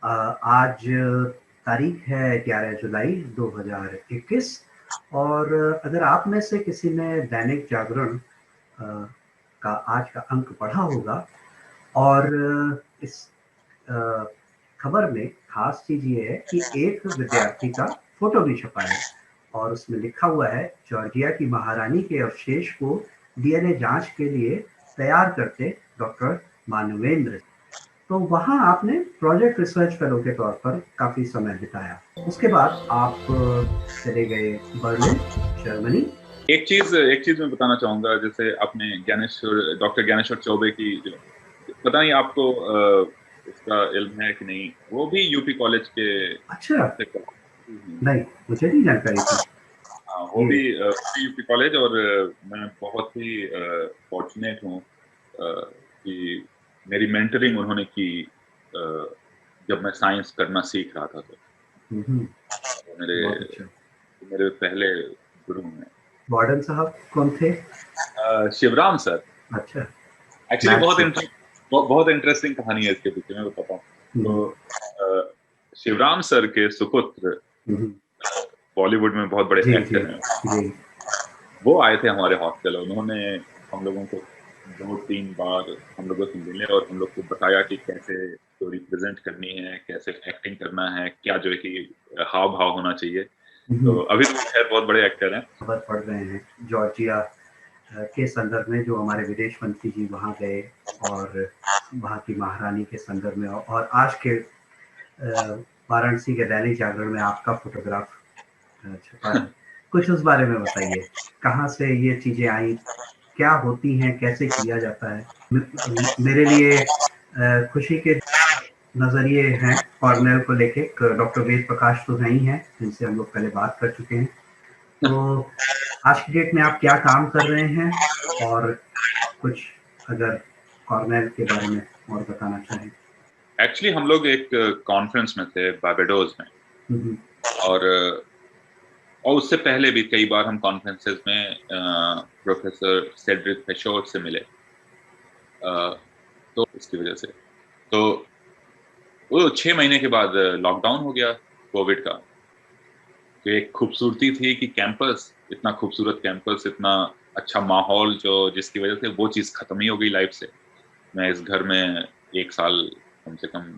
आज तारीख है 11 जुलाई 2021 और अगर आप में से किसी ने दैनिक जागरण का आज का अंक पढ़ा होगा और इस खबर में खास चीज़ ये है कि एक विद्यार्थी का फोटो भी छपा है और उसमें लिखा हुआ है जॉर्जिया की महारानी के अवशेष को डीएनए जांच के लिए तैयार करते डॉक्टर मानवेंद्र। तो वहाँ आपने प्रोजेक्ट रिसर्च फेलो के तौर पर काफ़ी समय बिताया। उसके बाद आप चले गए बर्लिन, जर्मनी। एक चीज मैं बताना चाहूंगा, जैसे आपने डॉक्टर ज्ञानेश्वर चौबे की, पता नहीं आपको इसका इल्म है कि नहीं, वो भी यूपी कॉलेज के। अच्छा, नहीं मुझे नहीं जानकारी थी। हाँ, वो भी यूपी कॉलेज, और मैं बहुत ही फॉर्चुनेट हूँ कि मेरी मेंटरिंग उन्होंने की जब मैं साइंस करना सीख रहा था। तो बहुत अच्छा। मेरे पहले गुरु हैं। वार्डन साहब कौन थे? शिवराम सर। अच्छा। एक्चुअली बहुत इंटरेस्टिंग कहानी है इसके पीछे, मैं बताता हूँ। तो शिवराम सर के सुपुत्र बॉलीवुड में बहुत बड़े एक्टर हैं, जी। वो आए थे हमारे हॉस्टल। उन्होंने हम लोगों को 2-3 बार हम लोगों से मिले और हम लोग को बताया कि कैसे स्टोरी प्रेजेंट करनी है, कैसे एक्टिंग करना है, क्या जो है कि हाव भाव होना चाहिए। तो अभी तो खैर बहुत बड़े एक्टर हैं। खबर पढ़ रहे हैं जॉर्जिया के संदर्भ में, जो हमारे विदेश मंत्री जी वहाँ गए और वहाँ की महारानी के संदर्भ में, और आज के वाराणसी के दैनिक जागरण में आपका फोटोग्राफ छपा है। कुछ उस बारे में बताइए, कहाँ से ये चीजें आई, क्या होती हैं, कैसे किया जाता है? मेरे लिए खुशी के नजरिए हैं कॉर्नेल को लेके। डॉक्टर वेद प्रकाश तो नहीं है, जिनसे हम लोग पहले बात कर चुके हैं। तो आज की डेट में आप क्या काम कर रहे हैं, और कुछ अगर कॉर्नेल के बारे में और बताना चाहें। एक्चुअली हम लोग एक कॉन्फ्रेंस में थे बारबाडोस में, और उससे पहले भी कई बार हम कॉन्फ्रेंसेस में प्रोफेसर सेड्रिक पेशोर से मिले। तो इसकी वजह से तो वो 6 महीने के बाद लॉकडाउन हो गया कोविड का। तो एक खूबसूरती थी कि कैंपस, इतना खूबसूरत कैंपस, इतना अच्छा माहौल, जो जिसकी वजह से वो चीज़ खत्म ही हो गई लाइफ से। मैं इस घर में 1 साल कम से कम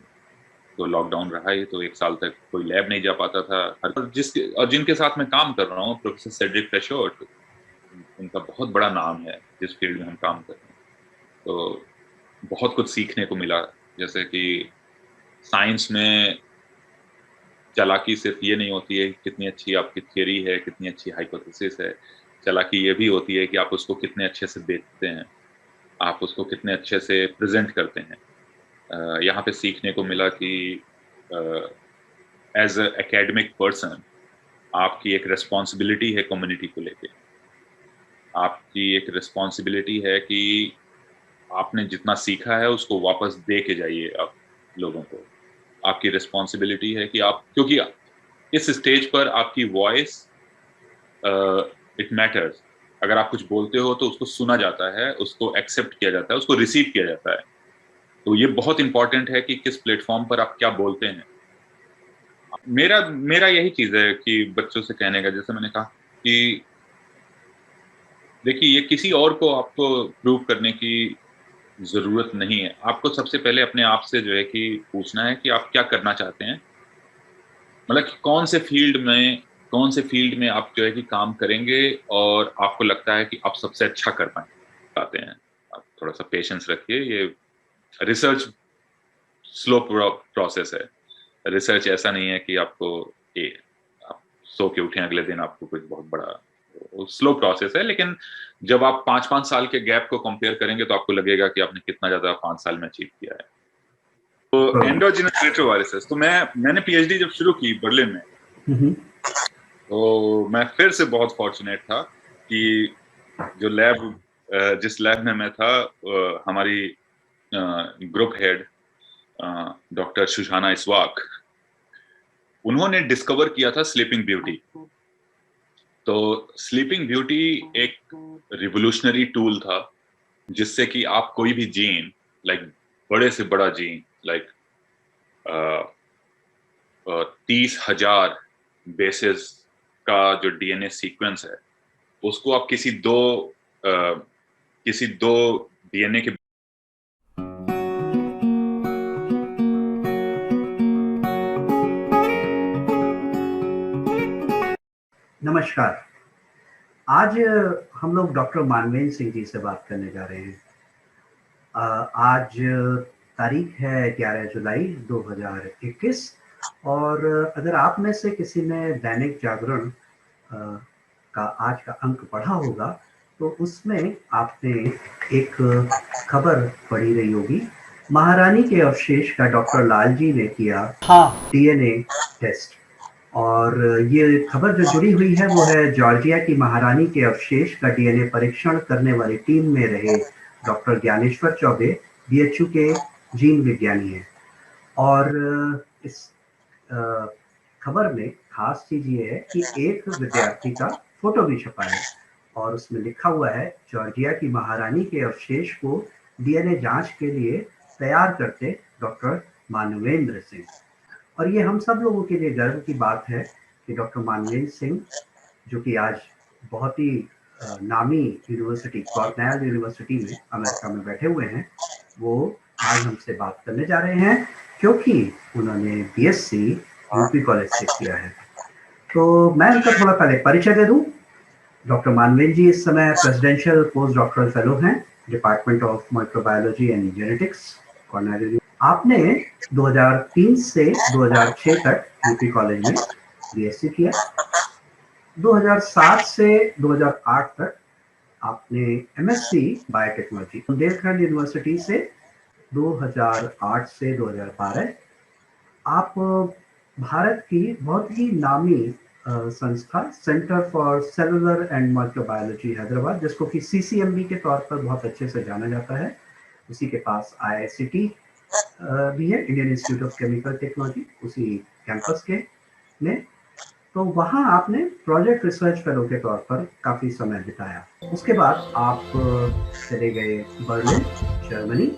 तो लॉकडाउन रहा ही, तो 1 साल तक कोई लैब नहीं जा पाता था। और जिनके साथ मैं काम कर रहा हूँ, प्रोफेसर सेड्रिक पेशोर, उनका बहुत बड़ा नाम है जिस फील्ड में हम काम कर रहे हैं। तो बहुत कुछ सीखने को मिला, जैसे कि साइंस में चालाकी सिर्फ ये नहीं होती है कि कितनी अच्छी आपकी थ्योरी है, कितनी अच्छी हाइपोथेसिस है। चालाकी ये भी होती है कि आप उसको कितने अच्छे से बेचते हैं, आप उसको कितने अच्छे से प्रेजेंट करते हैं। यहाँ पे सीखने को मिला कि एज अ एकेडमिक पर्सन आपकी एक रिस्पॉन्सिबिलिटी है कम्युनिटी को लेके। आपकी एक रिस्पॉन्सिबिलिटी है कि आपने जितना सीखा है उसको वापस दे के जाइए आप लोगों को। आपकी रिस्पॉन्सिबिलिटी है कि आप, क्योंकि इस स्टेज पर आपकी वॉइस इट मैटर्स। अगर आप कुछ बोलते हो तो उसको सुना जाता है, उसको एक्सेप्ट किया जाता है, उसको रिसीव किया जाता है। तो ये बहुत इंपॉर्टेंट है कि किस प्लेटफॉर्म पर आप क्या बोलते हैं। मेरा मेरा यही चीज है कि बच्चों से कहने का, जैसे मैंने कहा कि देखिए, ये किसी और को आपको प्रूव करने की जरूरत नहीं है। आपको सबसे पहले अपने आप से जो है कि पूछना है कि आप क्या करना चाहते हैं, मतलब कि कौन से फील्ड में आप जो है कि काम करेंगे और आपको लगता है कि आप सबसे अच्छा कर पाते हैं। आप थोड़ा सा पेशेंस रखिए। ये रिसर्च स्लो प्रोसेस है। रिसर्च ऐसा नहीं है कि आपको आप सो के उठे अगले दिन आपको कुछ बहुत बड़ा, स्लो प्रोसेस है। लेकिन जब आप 5-5 साल के गैप को कंपेयर करेंगे तो आपको लगेगा कि आपने कितना ज्यादा 5 साल में अचीव किया है। तो एंडोजिनस रेट्रोवायरसेस, तो मैंने पीएचडी जब शुरू की बर्लिन में, तो मैं फिर से बहुत फॉर्चुनेट था कि जिस लैब में मैं था, हमारी ग्रुप हेड डॉक्टर सुशाना इस्वाक, उन्होंने डिस्कवर किया था स्लीपिंग ब्यूटी। तो स्लीपिंग ब्यूटी एक रिवोल्यूशनरी टूल था, जिससे कि आप कोई भी जीन, लाइक बड़े से बड़ा जीन, लाइक 30,000 बेसेस का जो डीएनए सीक्वेंस है, उसको आप किसी दो डीएनए के नमस्कार। आज हम लोग डॉक्टर मानवेंद्र सिंह जी से बात करने जा रहे हैं। आज तारीख है 11 जुलाई 2021 और अगर आप में से किसी ने दैनिक जागरण का आज का अंक पढ़ा होगा तो उसमें आपने एक खबर पढ़ी रही होगी। महारानी के अवशेष का डॉक्टर लाल जी ने किया डीएनए टेस्ट और ये खबर जो जुड़ी हुई है वो है जॉर्जिया की महारानी के अवशेष का डीएनए परीक्षण करने वाली टीम में रहे डॉक्टर ज्ञानेश्वर चौबे बीएचयू के जीन विज्ञानी हैं। और इस खबर में खास चीज ये है कि एक विद्यार्थी का फोटो भी छपा है और उसमें लिखा हुआ है जॉर्जिया की महारानी के अवशेष को डीएनए जांच के लिए तैयार करते डॉक्टर मानवेंद्र सिंह। और ये हम सब लोगों के लिए गर्व की बात है कि डॉक्टर मानवेंद्र सिंह, जो कि आज बहुत ही नामी यूनिवर्सिटी कॉर्नेल यूनिवर्सिटी में अमेरिका में बैठे हुए हैं, वो आज हमसे बात करने जा रहे हैं क्योंकि उन्होंने बीएससी यूपी कॉलेज से किया है। तो मैं उनका थोड़ा पहले परिचय दे दूं। डॉक्टर मानवेंद्र जी इस समय प्रेसिडेंशियल पोस्ट डॉक्टरल फेलो हैं department of microbiology and genetics Cornell. आपने 2003 से 2006 तक यूपी कॉलेज में बीएससी किया। 2007 से 2008 तक आपने एमएससी बायोटेक्नोलॉजी बुंदेलखंड यूनिवर्सिटी से 2008 से 2012 आप भारत की बहुत ही नामी संस्था centre for cellular and microbiology Hyderabad, जिसको कि सीसीएमबी के तौर पर बहुत अच्छे से जाना जाता है, उसी के पास आईआईसीटी भी है, Indian institute of chemical technology, उसी कैंपस के में। तो वहाँ आपने प्रोजेक्ट रिसर्च फेलो के तौर पर काफ़ी समय बिताया। उसके बाद आप चले गए बर्लिन जर्मनी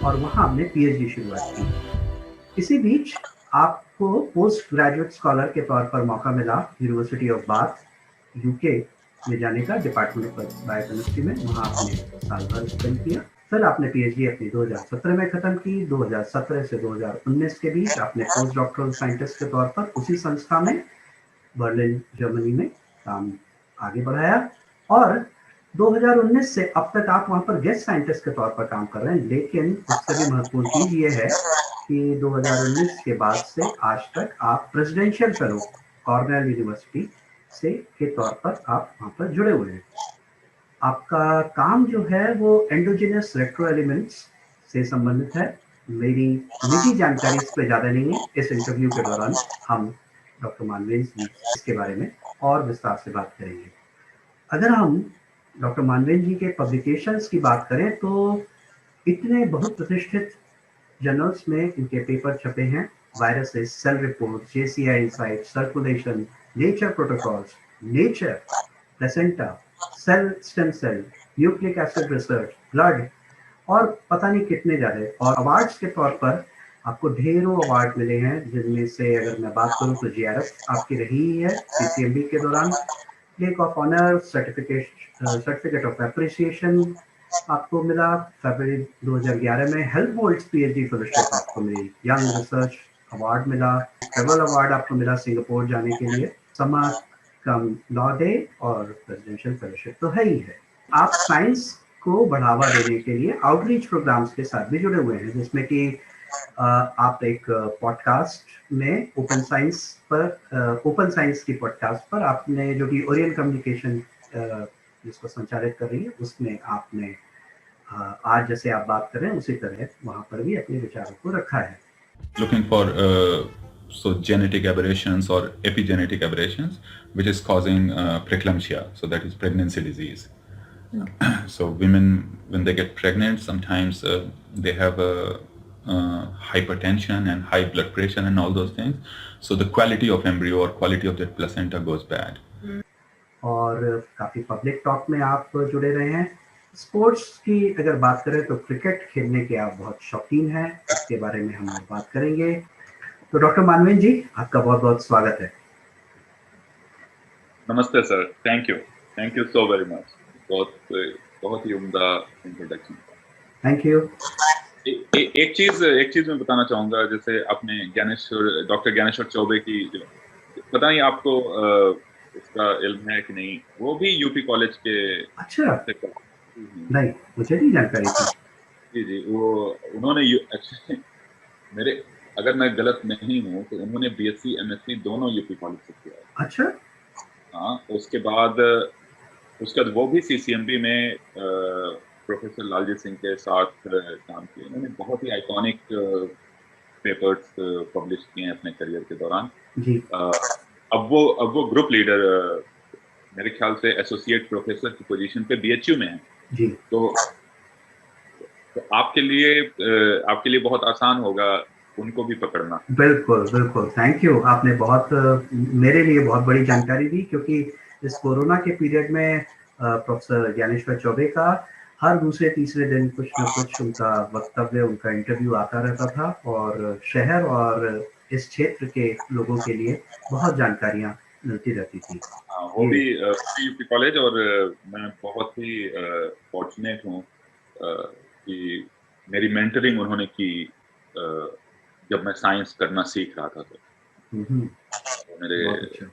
और वहाँ आपने पीएचडी शुरुआत की। इसी बीच आपको पोस्ट ग्रेजुएट स्कॉलर के तौर पर मौका मिला यूनिवर्सिटी ऑफ बाथ यूके में जाने का, डिपार्टमेंट ऑफ बायोकेमिस्ट्री में। वहाँ आपने साल भर स्पेंड किया। फिर आपने पीएचडी अपनी 2017 में खत्म की। 2017 से 2019 के बीच आपने पोस्ट डॉक्टरल साइंटिस्ट के तौर पर उसी संस्था में बर्लिन जर्मनी में काम आगे बढ़ाया और 2019 से अब तक आप वहां पर गेस्ट साइंटिस्ट के तौर पर काम कर रहे हैं। लेकिन उससे भी महत्वपूर्ण चीज ये है कि 2019 के बाद से आज तक आप प्रेसिडेंशियल फेलो कॉर्नेल यूनिवर्सिटी से के तौर पर आप वहां पर जुड़े हुए हैं। आपका काम जो है वो एंडोजिनस रेट्रो एलिमेंट्स से संबंधित है। मेरी निजी जानकारी इस पर ज़्यादा नहीं है। इस इंटरव्यू के दौरान हम डॉक्टर मानवेंद्र जी इसके बारे में और विस्तार से बात करेंगे। अगर हम डॉक्टर मानवेंद्र जी के पब्लिकेशंस की बात करें तो इतने बहुत प्रतिष्ठित जर्नल्स में इनके पेपर छपे हैं: Viruses, Cell Report, JCI Insight, Circulation, Nature Protocols, Nature, Placenta, Cell Stem Cell, Nucleic Acid Research, Blood और पता नहीं कितने ज्यादा। और अवार्ड्स के तौर पर आपको ढेरों अवार्ड मिले हैं, जिनमें से अगर मैं बात करूं तो जीआरएफ आपकी रही ही है सीसीएमबी के दौरान, plaque of honour, certificate of appreciation आपको मिला फरवरी 2011 में, हेल्महोल्ट्ज पीएचडी फेलोशिप आपको मिली, यंग रिसर्च अवार्ड मिला, ट्रेवल अवार्ड आपको मिला सिंगापुर जाने के लिए, कम लॉ डे और प्रेसिडेंशियल फेलोशिप तो है ही है। आप साइंस को बढ़ावा देने के लिए आउटरीच प्रोग्राम्स के साथ भी जुड़े हुए हैं, जिसमें कि आप एक पॉडकास्ट में ओपन साइंस की पॉडकास्ट पर आपने, जो कि ओरियन कम्युनिकेशन जिसको संचालित कर रही है, उसमें आपने आज जैसे आप बात कर रहे हैं उसी तरह वहां पर भी अपने विचारों को रखा है। Looking for so genetic aberrations or epigenetic aberrations which is causing preeclampsia, so that is pregnancy disease. So women, when they get pregnant, sometimes they have hypertension and high blood pressure and all those things, so the quality of embryo or quality of their placenta goes bad. और काफी public talk में आप जुड़े रहे हैं। Sports की अगर बात करें तो क्रिकेट खेलने के आप बहुत शौकीन हैं, इसके बारे में हम बात करेंगे। तो डॉक्टर मानवेंद्र जी, आपका बहुत-बहुत स्वागत है। नमस्ते sir, thank you so very much. बहुत बहुत ही उम्दा इंट्रोडक्शन था। Thank you. एक चीज़ मैं बताना चाहूँगा, जैसे आपने डॉक्टर ज्ञानेश्वर चौबे की जो, पता नहीं आपको उसका इल्म है कि नहीं, वो भी यूपी कॉलेज के अच्छा, से हुँ। नहीं, मुझे नहीं जानकारी थी। जी, जी, वो उन्होंने एक्चुअली मेरे, अगर मैं गलत नहीं हूँ, तो उन्होंने बीएससी, एमएससी दोनों यूपी कॉलेज से किया है। अच्छा, हाँ, उसके बाद वो भी सीसीएमबी में प्रोफेसर लालजी सिंह के साथ काम किया। उन्होंने बहुत ही आइकॉनिक पेपर्स पब्लिश किए हैं अपने करियर के दौरान। जी, अ, अब वो ग्रुप लीडर, मेरे ख्याल से एसोसिएट प्रोफेसर की पोजीशन पे बीएचयू में हैं। जी। तो तो आपके लिए बहुत आसान होगा उनको भी पकड़ना। बिल्कुल, बिल्कुल, थैंक यू। आपने बहुत मेरे लिए बहुत बड़ी जानकारी दी क्योंकि इस कोरोना के पीरियड में प्रोफ़ेसर ज्ञानेश्वर चौबे का हर दूसरे-तीसरे दिन कुछ न कुछ उनका वक्तव्य, उनका इंटरव्यू आता रहता था और शहर और इस क्षेत्र के लोगों के लिए बहुत जानकारियाँ मिलती रहती थी। हाँ, ये वो भी यूपी कॉलेज, और मैं बहुत ही फॉर्चुनेट हूँ कि मेरी मेंटरिंग उन्होंने की अ, जब मैं साइंस करना सीख रहा था, तो हुँ, हुँ, वो मेरे बहुत अच्छा।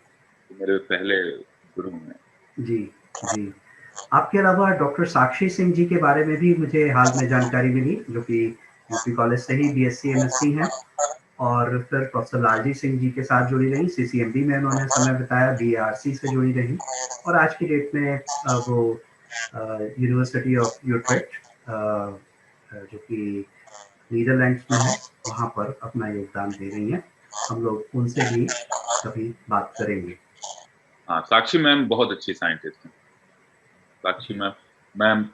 मेरे पहले गुरु हैं। जी, जी। आपके अलावा डॉक्टर साक्षी सिंह जी के बारे में भी मुझे हाल में जानकारी मिली, जो कि यूपी कॉलेज से ही बीएससी, एमएससी हैं और फिर प्रोफ़ेसर लालजी सिंह जी के साथ जुड़ी रहीं, सीसीएमबी में उन्होंने समय बिताया, बीआरसी से जुड़ी रहीं और आज की डेट में वो यूनिवर्सिटी ऑफ यूट्रेक्ट जो कि नीदरलैंड्स में है, वहाँ पर अपना योगदान दे रही हैं। हम लोग उनसे भी कभी बात करेंगे। हाँ, साक्षी मैम बहुत अच्छी साइंटिस्ट हैं। साक्षी जी, मैम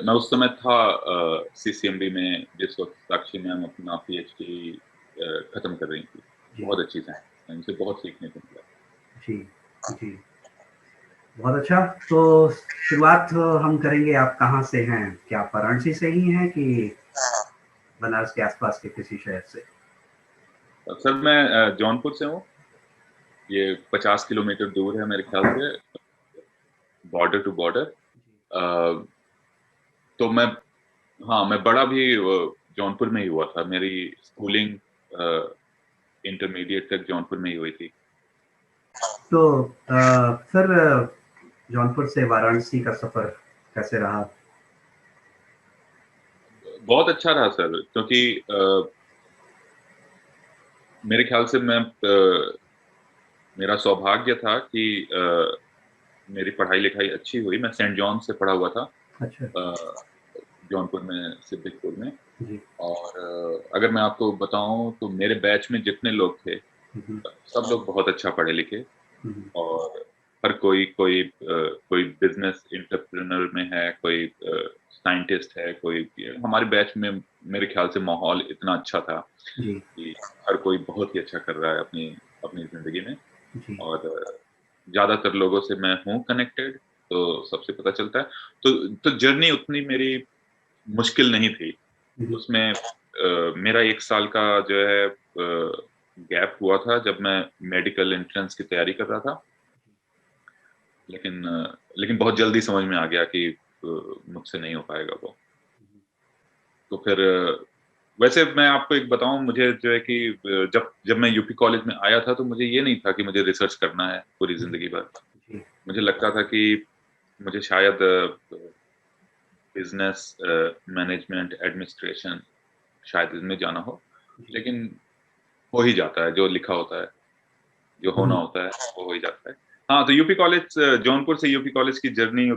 मैं उस समय था सीसीएमबी में, जिस वक़्त साक्षी मैम अपना पीएचडी खत्म कर रही थी। जी, बहुत अच्छी साइंटिस्ट हैं, उनसे बहुत सीखने को मिला। जी, जी। बहुत अच्छा, तो शुरुआत हम करेंगे आप कहाँ से हैं? क्या आप वाराणसी से ही हैं कि बनारस के आस-पास के किसी शहर से? सर मैं जौनपुर से हूँ। ये 50 किलोमीटर दूर है मेरे ख्याल से, बॉर्डर टू बॉर्डर। अ, तो मैं बड़ा भी जौनपुर में ही हुआ था। मेरी स्कूलिंग अ, इंटरमीडिएट तक जौनपुर में ही हुई थी। तो फिर जौनपुर से वाराणसी का सफ़र कैसे रहा? बहुत अच्छा रहा सर, क्योंकि मेरे ख्याल से मेरा सौभाग्य था कि मेरी पढ़ाई-लिखाई अच्छी हुई। मैं सेंट जॉन से पढ़ा हुआ था, अच्छा, अ, जौनपुर में, सिद्दीकपुर में। जी। और अगर मैं आपको बताऊँ, तो मेरे बैच में जितने लोग थे, हुँ, हुँ, सब लोग बहुत अच्छा पढ़े-लिखे, हुँ, हुँ, और हर कोई बिज़नेस एंटरप्रेन्योर में है, कोई साइंटिस्ट है, कोई हमारे बैच में मेरे ख्याल से माहौल इतना अच्छा था जी, कि हर कोई बहुत ही अच्छा कर रहा है अपनी अपनी ज़िंदगी में। जी। और ज़्यादातर लोगों से मैं हूँ कनेक्टेड, तो सबसे पता चलता है। तो जर्नी उतनी मेरी मुश्किल नहीं थी। हुँ, हुँ, उसमें मेरा 1 साल का जो है गैप हुआ था, जब मैं मेडिकल एंट्रेंस की तैयारी कर रहा था। लेकिन बहुत जल्दी समझ में आ गया कि मुझसे नहीं हो पाएगा वो। तो फिर वैसे मैं आपको एक बताऊँ, मुझे जो है कि जब जब मैं यूपी कॉलेज में आया था, तो मुझे ये नहीं था कि मुझे रिसर्च करना है पूरी जी, ज़िंदगी भर। जी, मुझे लगता था कि मुझे शायद बिज़नेस, मैनेजमेंट, एडमिनिस्ट्रेशन, शायद इनमें जाना हो। जी। लेकिन हो ही जाता है, जो लिखा होता है, जो हुँ, होना हुँ, होता है, वो हो ही जाता है। हाँ, तो यूपी कॉलेज, जौनपुर से यूपी कॉलेज की जर्नी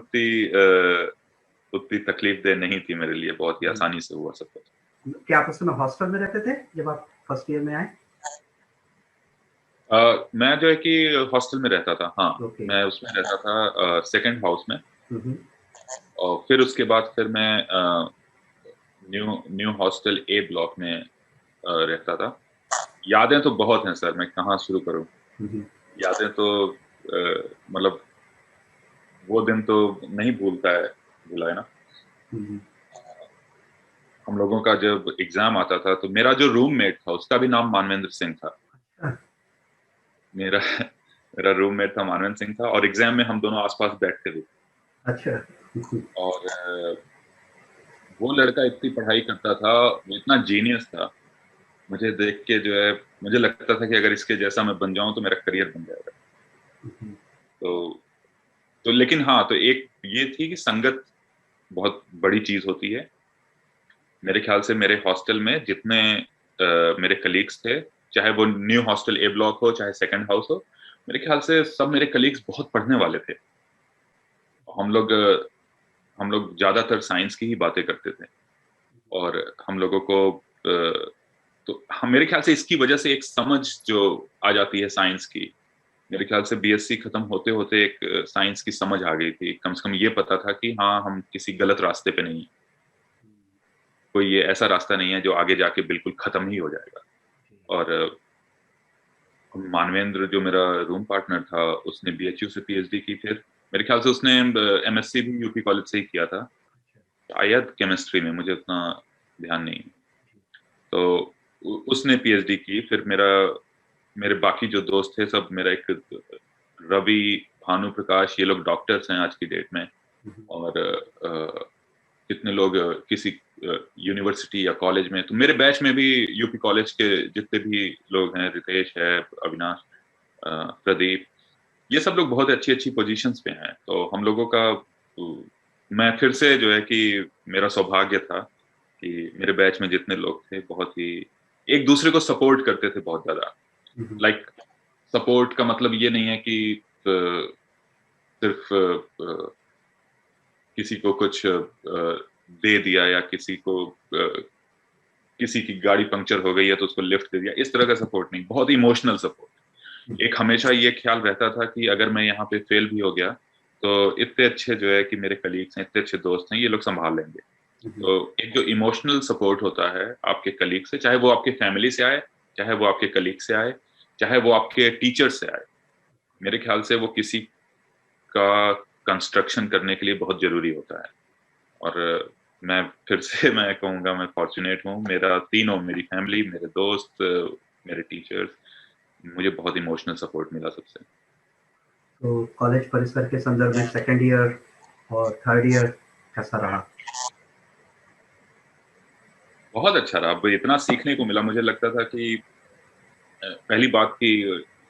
उतनी तकलीफ़देह नहीं थी मेरे लिए, बहुत ही हुँ। आसानी से हुआ सब कुछ। क्या आप उस समय हॉस्टल में रहते थे, जब आप फर्स्ट ईयर में आए? मैं जो है कि हॉस्टल में रहता था, हाँ, ओके। मैं उसमें रहता था, सेकंड हाउस में। हुँ, हुँ, और फिर उसके बाद फिर मैं न्यू न्यू हॉस्टल ए ब्लॉक में रहता था। यादें तो बहुत हैं सर, मैं कहाँ शुरू करूँ? हुँ, हुँ, यादें तो मतलब वो दिन तो नहीं भूला है ना। हुँ, हुँ। हम लोगों का जब एग्ज़ाम आता था, तो मेरा जो रूममेट था, उसका भी नाम मानवेंद्र सिंह था। मेरा मेरा रूममेट था मानवेंद्र सिंह था, और एग्जाम में हम दोनों आसपास बैठते थे। अच्छा। और वो लड़का इतनी पढ़ाई करता था, वो इतना जीनियस था, मुझे देख के जो है मुझे लगता था कि अगर इसके जैसा मैं बन जाऊं तो मेरा करियर बन जाएगा। तो लेकिन हाँ, तो एक ये थी कि संगत बहुत बड़ी चीज होती है। मेरे ख्याल से मेरे हॉस्टल में जितने मेरे कलीग्स थे, चाहे वो न्यू हॉस्टल ए ब्लॉक हो चाहे सेकंड हाउस हो, मेरे ख्याल से सब मेरे कलीग्स बहुत पढ़ने वाले थे। हम लोग हम लोग ज्यादातर साइंस की ही बातें करते थे, और हम लोगों को तो हम, मेरे ख्याल से इसकी वजह से एक समझ जो आ जाती है साइंस की, मेरे ख्याल से बीएससी खत्म होते होते एक साइंस की समझ आ गई थी। कम से कम ये पता था कि हाँ, हम किसी गलत रास्ते पे नहीं, कोई ये ऐसा रास्ता नहीं है जो आगे जाके बिल्कुल खत्म ही हो जाएगा। और मानवेंद्र जो मेरा रूम पार्टनर था, उसने बीएचयू से पीएचडी की, फिर मेरे ख्याल से उसने एमएससी भी यूपी कॉलेज से ही किया था, शायद केमिस्ट्री में, मुझे उतना ध्यान नहीं। तो उसने पीएचडी की। फिर मेरे बाकी जो दोस्त थे सब, मेरा एक रवि, भानु प्रकाश, ये लोग डॉक्टर्स हैं आज की डेट में। और कितने लोग किसी यूनिवर्सिटी या कॉलेज में, तो मेरे बैच में भी यूपी कॉलेज के जितने भी लोग हैं, रितेश है, अविनाश, प्रदीप, ये सब लोग बहुत अच्छी अच्छी पोजीशंस पे हैं। तो हम लोगों का मैं फिर से जो है कि मेरा सौभाग्य था कि मेरे बैच में जितने लोग थे बहुत ही एक दूसरे को सपोर्ट करते थे बहुत ज्यादा। लाइक सपोर्ट का मतलब ये नहीं है कि सिर्फ किसी को कुछ दे दिया, या किसी को किसी की गाड़ी पंक्चर हो गई है तो उसको लिफ्ट दे दिया, इस तरह का सपोर्ट नहीं, बहुत इमोशनल सपोर्ट। एक हमेशा ये ख्याल रहता था कि अगर मैं यहाँ पे फेल भी हो गया तो इतने अच्छे जो है कि मेरे कलीग्स हैं, इतने अच्छे दोस्त हैं, ये लोग संभाल लेंगे। तो एक जो इमोशनल सपोर्ट होता है आपके कलीग से, चाहे वो आपके फैमिली से आए, चाहे वो आपके कलीग से आए, चाहे वो आपके टीचर से आए, मेरे ख्याल से वो किसी का कंस्ट्रक्शन करने के लिए बहुत जरूरी होता है। और मैं फिर से मैं कहूँगा मैं फॉर्चुनेट हूँ, मेरा तीनों, मेरी फैमिली, मेरे दोस्त, मेरे टीचर्स, मुझे बहुत इमोशनल सपोर्ट मिला सबसे। तो कॉलेज परिसर के संदर्भ में सेकंड ईयर और थर्ड ईयर कैसा रहा? बहुत अच्छा रहा, अब इतना सीखने को मिला। मुझे लगता था कि पहली बात की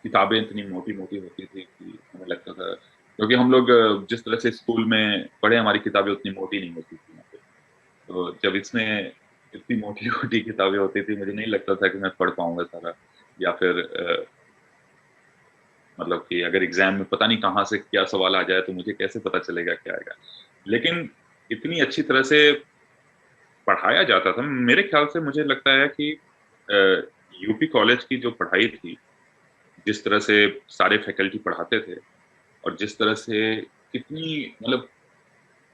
किताबें इतनी मोटी मोटी होती थी कि हमें लगता था, क्योंकि हम लोग जिस तरह से स्कूल में पढ़े, हमारी किताबें उतनी मोटी नहीं होती थी यहाँ पे। तो जब इसमें इतनी मोटी मोटी किताबें होती थी, मुझे नहीं लगता था कि मैं पढ़ पाऊंगा सारा, या फिर मतलब कि अगर एग्जाम में पता नहीं कहाँ से क्या सवाल आ जाए तो मुझे कैसे पता चलेगा क्या आएगा। लेकिन इतनी अच्छी तरह से पढ़ाया जाता था, मेरे ख्याल से मुझे लगता है कि यूपी कॉलेज की जो पढ़ाई थी, जिस तरह से सारे फैकल्टी पढ़ाते थे, और जिस तरह से कितनी मतलब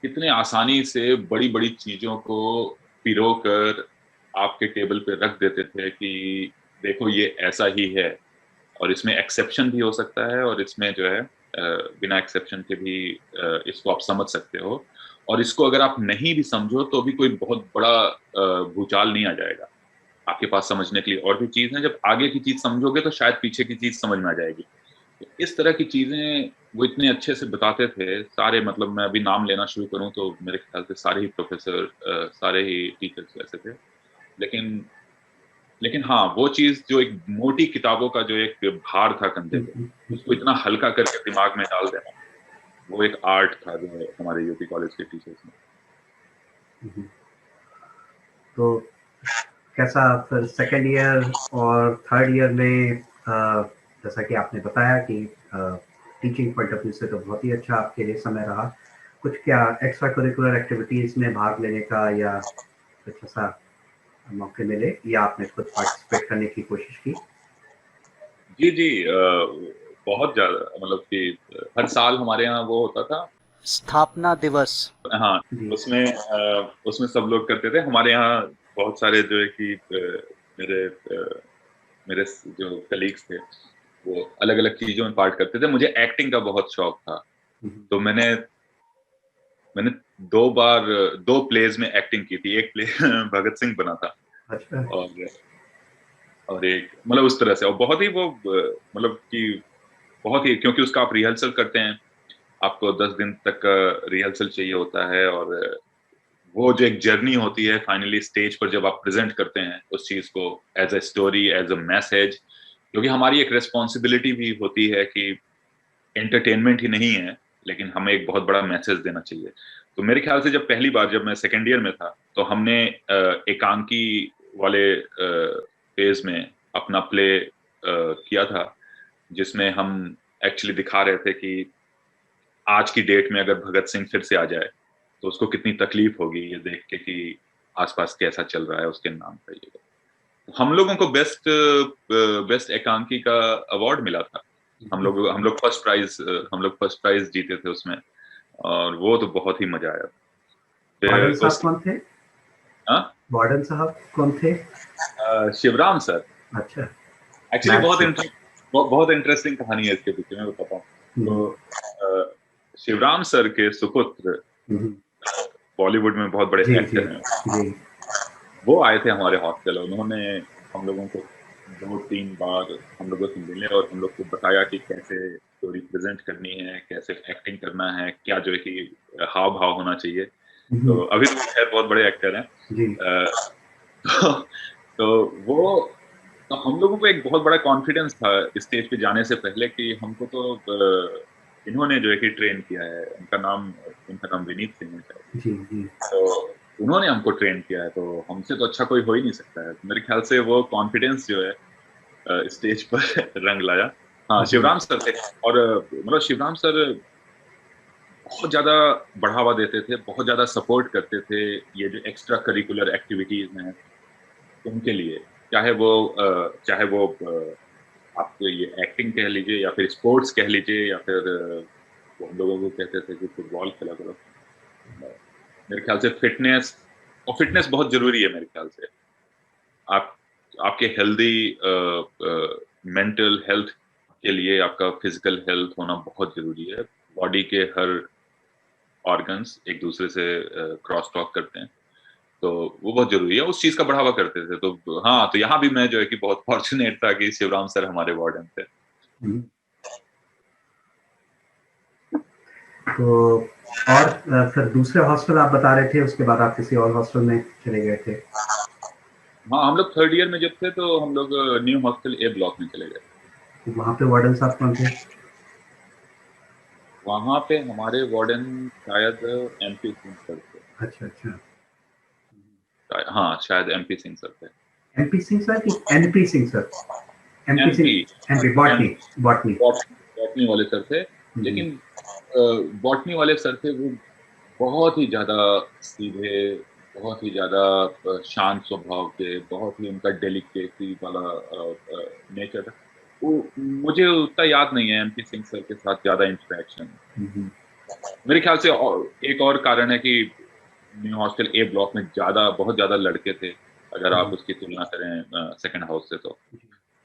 कितने आसानी से बड़ी-बड़ी चीज़ों को पिरो कर आपके टेबल पे रख देते थे कि देखो ये ऐसा ही है, और इसमें एक्सेप्शन भी हो सकता है, और इसमें जो है बिना एक्सेप्शन के भी इसको आप समझ सकते हो, और इसको अगर आप नहीं भी समझो तो भी कोई बहुत बड़ा भूचाल नहीं आ जाएगा। आपके पास समझने के लिए और भी चीज़ है, जब आगे की चीज़ समझोगे तो शायद पीछे की चीज़ समझ में आ जाएगी। तो इस तरह की चीज़ें वो इतने अच्छे से बताते थे सारे, मतलब मैं अभी नाम लेना शुरू करूँ तो मेरे ख्याल से सारे ही प्रोफ़ेसर, सारे ही टीचर्स वैसे थे। लेकिन हाँ, वो चीज़ जो एक मोटी किताबों का जो एक भार था कंधे पे, उसको इतना हल्का करके दिमाग में डाल देना, वो एक आर्ट था जो हमारे यूपी कॉलेज के टीचर्स ने। तो कैसा फिर सेकंड ईयर और थर्ड ईयर में जैसा कि आपने बताया कि टीचिंग पॉइंट ऑफ व्यू से तो बहुत ही अच्छा आपके लिए समय रहा। कुछ क्या एक्स्ट्रा करिकुलर एक्टिविटीज में भाग लेने का या कुछ ऐसा मौके मिले, या आपने खुद पार्टिसिपेट करने की कोशिश की? जी, जी, बहुत ज़्यादा, मतलब कि हर साल हमारे यहाँ वो होता था स्थापना दिवस। हाँ, उसमें सब लोग करते थे। हमारे यहाँ बहुत सारे जो है कि मेरे मेरे जो कलीग्स थे, वो अलग-अलग चीज़ों में पार्ट करते थे। मुझे एक्टिंग का बहुत शौक था, तो मैंने मैंने 2 बार 2 प्लेज़ में एक्टिंग की थी। एक प्ले भगत सिंह बना था, अच्छा। और और एक मतलब उस तरह से, और बहुत ही वो मतलब कि बहुत ही, क्योंकि उसका आप रिहर्सल करते हैं, आपको 10 दिन तक का रिहर्सल चाहिए होता है, और वो जो एक जर्नी होती है फाइनली स्टेज पर जब आप प्रेजेंट करते हैं उस चीज को as a story, as a message, क्योंकि हमारी एक रिस्पॉन्सिबिलिटी भी होती है कि एंटरटेनमेंट ही नहीं है, लेकिन हमें एक बहुत बड़ा मैसेज देना चाहिए। तो मेरे ख्याल से जब पहली बार जब मैं सेकेंड ईयर में था, तो हमने एकांकी वाले फेज में अपना प्ले किया था, जिसमें हम एक्चुअली दिखा रहे थे कि आज की डेट में अगर भगत सिंह फिर से आ जाए तो उसको कितनी तकलीफ होगी ये देख के कि आसपास कैसा चल रहा है उसके नाम पर। ये हम लोगों को बेस्ट एकांकी का अवार्ड मिला था। हम लोग फर्स्ट प्राइज जीते थे उसमें, और वो तो बहुत ही मजा आया। वार्डन फिर साहब कौन थे? हाँ, वार्डन साहब कौन थे? शिवराम सर। अच्छा। एक्चुअली मैथ से। बहुत इंटरेस्टिंग कहानी है इसके पीछे, मैं बताता हूँ। हम्म, तो शिवराम सर के सुपुत्र हम्म, बॉलीवुड में बहुत बड़े जी जी एक्टर हैं, जी। वो आए थे हमारे हॉस्टल। उन्होंने हम लोगों को 2-3 बार हम लोगों से मिले और हम लोग को बताया कि कैसे स्टोरी प्रेजेंट करनी है, कैसे एक्टिंग करना है, क्या जो है कि हाव भाव होना चाहिए। तो अभी तो खैर बहुत बड़े एक्टर हैं। जी। तो, तो वो तो हम लोगों को एक बहुत बड़ा कॉन्फिडेंस था स्टेज पे जाने से पहले कि हमको तो इन्होंने जो है कि ट्रेन किया है। उनका नाम विनीत सिंह है शायद। जी जी। तो उन्होंने हमको ट्रेन किया है, तो हमसे तो अच्छा कोई हो ही नहीं सकता है। मेरे ख्याल से वो कॉन्फिडेंस जो है स्टेज पर रंग लाया। हाँ, शिवराम सर थे। और मतलब शिवराम सर बहुत ज्यादा बढ़ावा देते थे, बहुत ज्यादा सपोर्ट करते थे ये जो एक्स्ट्रा करिकुलर एक्टिविटीज हैं उनके लिए। चाहे वो आप ये एक्टिंग कह लीजिए या फिर स्पोर्ट्स कह लीजिए, या फिर वो हम लोगों को कहते थे कि फुटबॉल खेला करो। मेरे ख्याल से फिटनेस बहुत जरूरी है मेरे ख्याल से। आप आपके हेल्दी मेंटल हेल्थ के लिए आपका फिजिकल हेल्थ होना बहुत जरूरी है। बॉडी के हर ऑर्गन्स एक दूसरे से क्रॉस टॉक करते हैं, तो वो बहुत जरूरी है। उस चीज का बढ़ावा करते थे। तो हाँ, तो यहाँ भी मैं जो है कि बहुत फॉर्चुनेट था कि शिवराम सर हमारे वार्डन थे। तो और फिर दूसरे हॉस्टल आप बता रहे थे, उसके बाद आप किसी और हॉस्टल में चले गए थे? हाँ, हम लोग थर्ड ईयर में जब थे तो हम लोग न्यू हॉस्टल ए ब्लॉक में चले गए। तो वहाँ पे वार्डन साहब कौन थे? वहां पे हमारे वार्डन शायद एमपी सिंह सर थे। अच्छा अच्छा। हाँ, शायद एमपी सिंह सर थे। एमपी सिंह सर कि NP Singh sir? MP MP Singh, MP botany. Botany. Botany वाले सर थे। लेकिन बॉटनी वाले सर थे वो बहुत ही ज्यादा सीधे, बहुत ही ज्यादा शांत स्वभाव के, बहुत ही उनका डेलिकेसी वाला नेचर था। वो मुझे उतना याद नहीं है एमपी सिंह सर के साथ ज्यादा इंटरेक्शन। मेरे ख्याल से एक और कारण है कि न्यू हॉस्टल ए ब्लॉक में बहुत ज्यादा लड़के थे, अगर आप उसकी तुलना करें सेकंड हाउस से।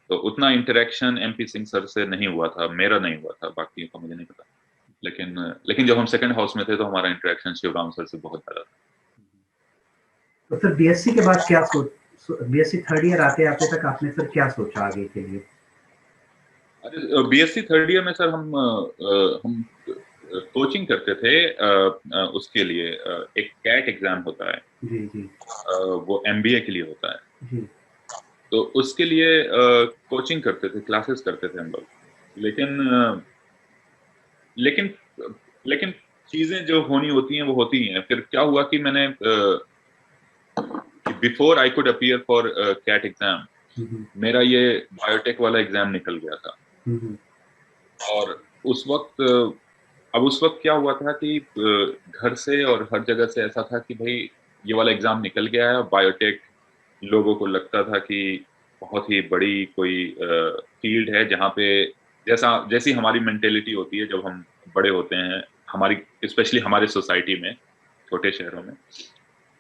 तो उतना इंटरेक्शन एमपी सिंह सर से नहीं हुआ था, मेरा नहीं हुआ था, बाकी का मुझे नहीं पता। लेकिन जब हम सेकंड हाउस में थे तो हमारा इंटरेक्शन शिवराम सर से बहुत ज्यादा था। तो फिर बीएससी के बाद क्या बीएससी थर्ड ईयर आते आते तक आपने फिर क्या सोचा आगे के लिए? अरे बीएससी थर्ड ईयर में सर हम कोचिंग करते थे उसके लिए। एक कैट एग्जाम होता है, जी जी वो एमबीए के लिए होता है। जी। तो उसके लिए कोचिंग करते थे, क्लासेस करते थे हम लोग। लेकिन लेकिन लेकिन चीजें जो होनी होती हैं वो होती हैं। फिर क्या हुआ कि मैंने before I could appear for CAT exam, मेरा ये बायोटेक वाला एग्जाम निकल गया था। और उस वक्त क्या हुआ था कि घर से और हर जगह से ऐसा था कि भाई ये वाला एग्जाम निकल गया है। बायोटेक लोगों को लगता था कि बहुत ही बड़ी कोई फील्ड है, जहाँ पे जैसी हमारी मेंटेलिटी होती है जब हम बड़े होते हैं, हमारी स्पेशली हमारे सोसाइटी में, छोटे शहरों में,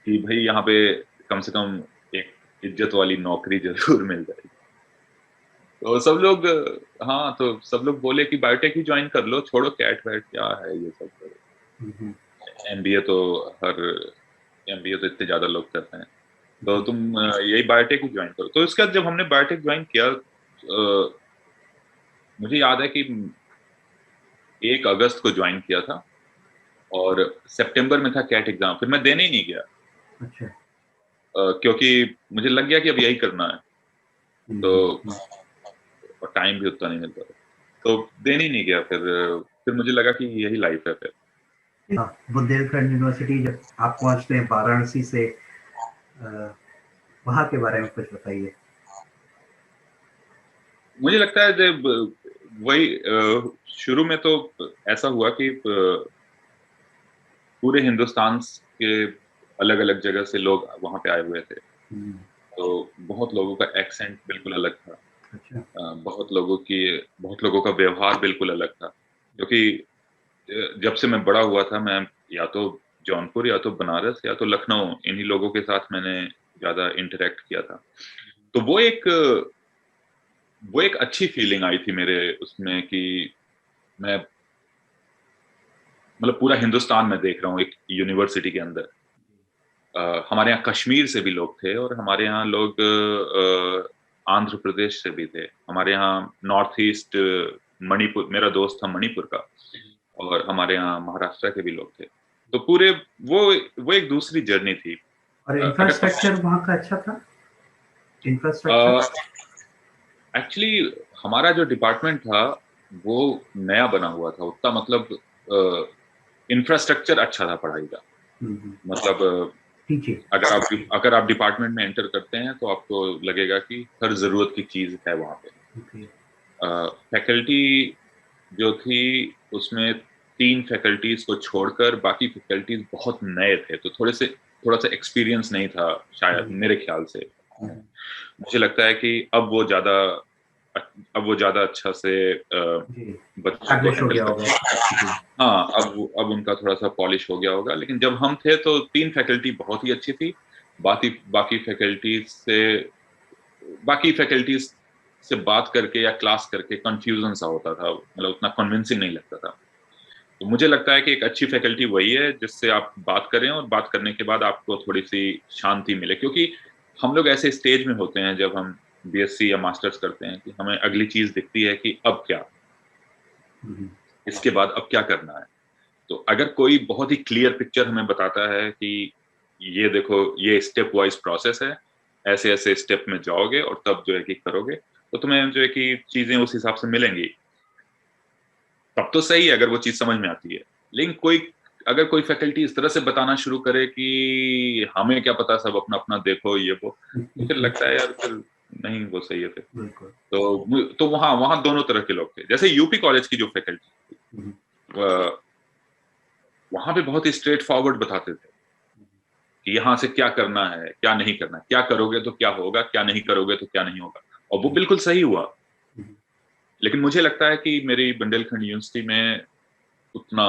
कि भाई यहाँ पे कम से कम एक इज्जत वाली नौकरी जरूर मिल जाएगी। तो सब लोग बोले कि बायोटेक ही ज्वाइन कर लो, छोड़ो कैट वैट क्या है ये सब करो। एमबीए तो हर एमबीए तो इतने ज्यादा लोग करते हैं। तो तुम यही बायोटेक ही ज्वाइन करो। तो इसके बाद जब हमने बायोटेक ज्वाइन किया, मुझे याद है कि 1 अगस्त को ज्वाइन किया था और सितंबर में था कैट एग्जाम, फिर मैं देने ही नहीं गया। अच्छा। क्योंकि मुझे लग गया कि अब यही करना है, तो हम्म। और टाइम भी उतना नहीं मिलता था, तो देने ही नहीं गया। फिर मुझे लगा कि यही लाइफ है। फिर हाँ, बुंदेलखंड यूनिवर्सिटी जब आप पहुंचते हैं वाराणसी से, वहाँ के बारे में कुछ बताइए। मुझे लगता है जब वही शुरू में तो ऐसा हुआ कि पूरे हिंदुस्तान के अलग अलग जगह से लोग वहां पे आए हुए थे, तो बहुत लोगों का एक्सेंट बिल्कुल अलग था। अच्छा। बहुत लोगों का व्यवहार बिल्कुल अलग था, क्योंकि जब से मैं बड़ा हुआ था, मैं या तो जौनपुर या तो बनारस या तो लखनऊ, इन्हीं लोगों के साथ मैंने ज्यादा इंटरेक्ट किया था। तो वो एक अच्छी फीलिंग आई थी मेरे उसमें कि मैं मतलब पूरा हिंदुस्तान में देख रहा हूँ एक यूनिवर्सिटी के अंदर। हमारे यहाँ कश्मीर से भी लोग थे और हमारे यहाँ लोग आंध्र प्रदेश से भी थे, हमारे यहाँ नॉर्थ ईस्ट मणिपुर, मेरा दोस्त था मणिपुर का, और हमारे यहाँ महाराष्ट्र के भी लोग थे। तो पूरे वो एक दूसरी जर्नी थी। और अगर इंफ्रास्ट्रक्चर वहाँ का अच्छा था, इंफ्रास्ट्रक्चर। एक्चुअली हमारा जो डिपार्टमेंट था वो नया बना हुआ था, उतना मतलब इंफ्रास्ट्रक्चर अच्छा था पढ़ाई का। मतलब ठीक है। अगर आप डिपार्टमेंट में एंटर करते हैं तो आपको लगेगा कि हर जरूरत की चीज है वहाँ पे। फैकल्टी जो थी उसमें 3 फैकल्टीज को छोड़कर बाकी फैकल्टीज बहुत नए थे, तो थोड़ा सा एक्सपीरियंस नहीं था शायद, मेरे ख्याल से। मुझे लगता है कि अब वो ज्यादा अच्छा से बच्चों को हैंडल करते। हाँ, अब उनका थोड़ा सा पॉलिश हो गया होगा, लेकिन जब हम थे तो 3 फैकल्टी बहुत ही अच्छी थी। बाकी बाकी फैकल्टीज से बाकी फैकल्टीज से बात करके या क्लास करके कंफ्यूजन सा होता था, मतलब उतना कन्विंसिंग नहीं लगता था। तो मुझे लगता है कि एक अच्छी फैकल्टी वही है जिससे आप बात करें और बात करने के बाद आपको थोड़ी सी शांति मिले, क्योंकि हम लोग ऐसे स्टेज में होते हैं जब हम बीएससी या मास्टर्स करते हैं कि हमें अगली चीज दिखती है कि अब क्या, इसके बाद अब क्या करना है। तो अगर कोई बहुत ही क्लियर पिक्चर हमें बताता है कि ये देखो ये स्टेप वाइज प्रोसेस है, ऐसे ऐसे स्टेप में जाओगे और तब जो है कि करोगे, तो तुम्हें जो है कि चीजें उस हिसाब से मिलेंगी, तब तो सही है अगर वो चीज समझ में आती है। लेकिन अगर कोई फैकल्टी इस तरह से बताना शुरू करे कि हमें क्या पता, सब अपना अपना देखो ये वो, तो फिर लगता है यार फिर नहीं वो सही है फिर। तो वहां दोनों तरह के लोग थे। जैसे यूपी कॉलेज की जो फैकल्टी, वहां पे बहुत ही स्ट्रेट फॉरवर्ड बताते थे कि यहाँ से क्या करना है क्या नहीं करना है, क्या करोगे तो क्या होगा, क्या नहीं करोगे तो क्या नहीं होगा, और वो बिल्कुल सही हुआ। लेकिन मुझे लगता है कि मेरी बुंदेलखंड यूनिवर्सिटी में उतना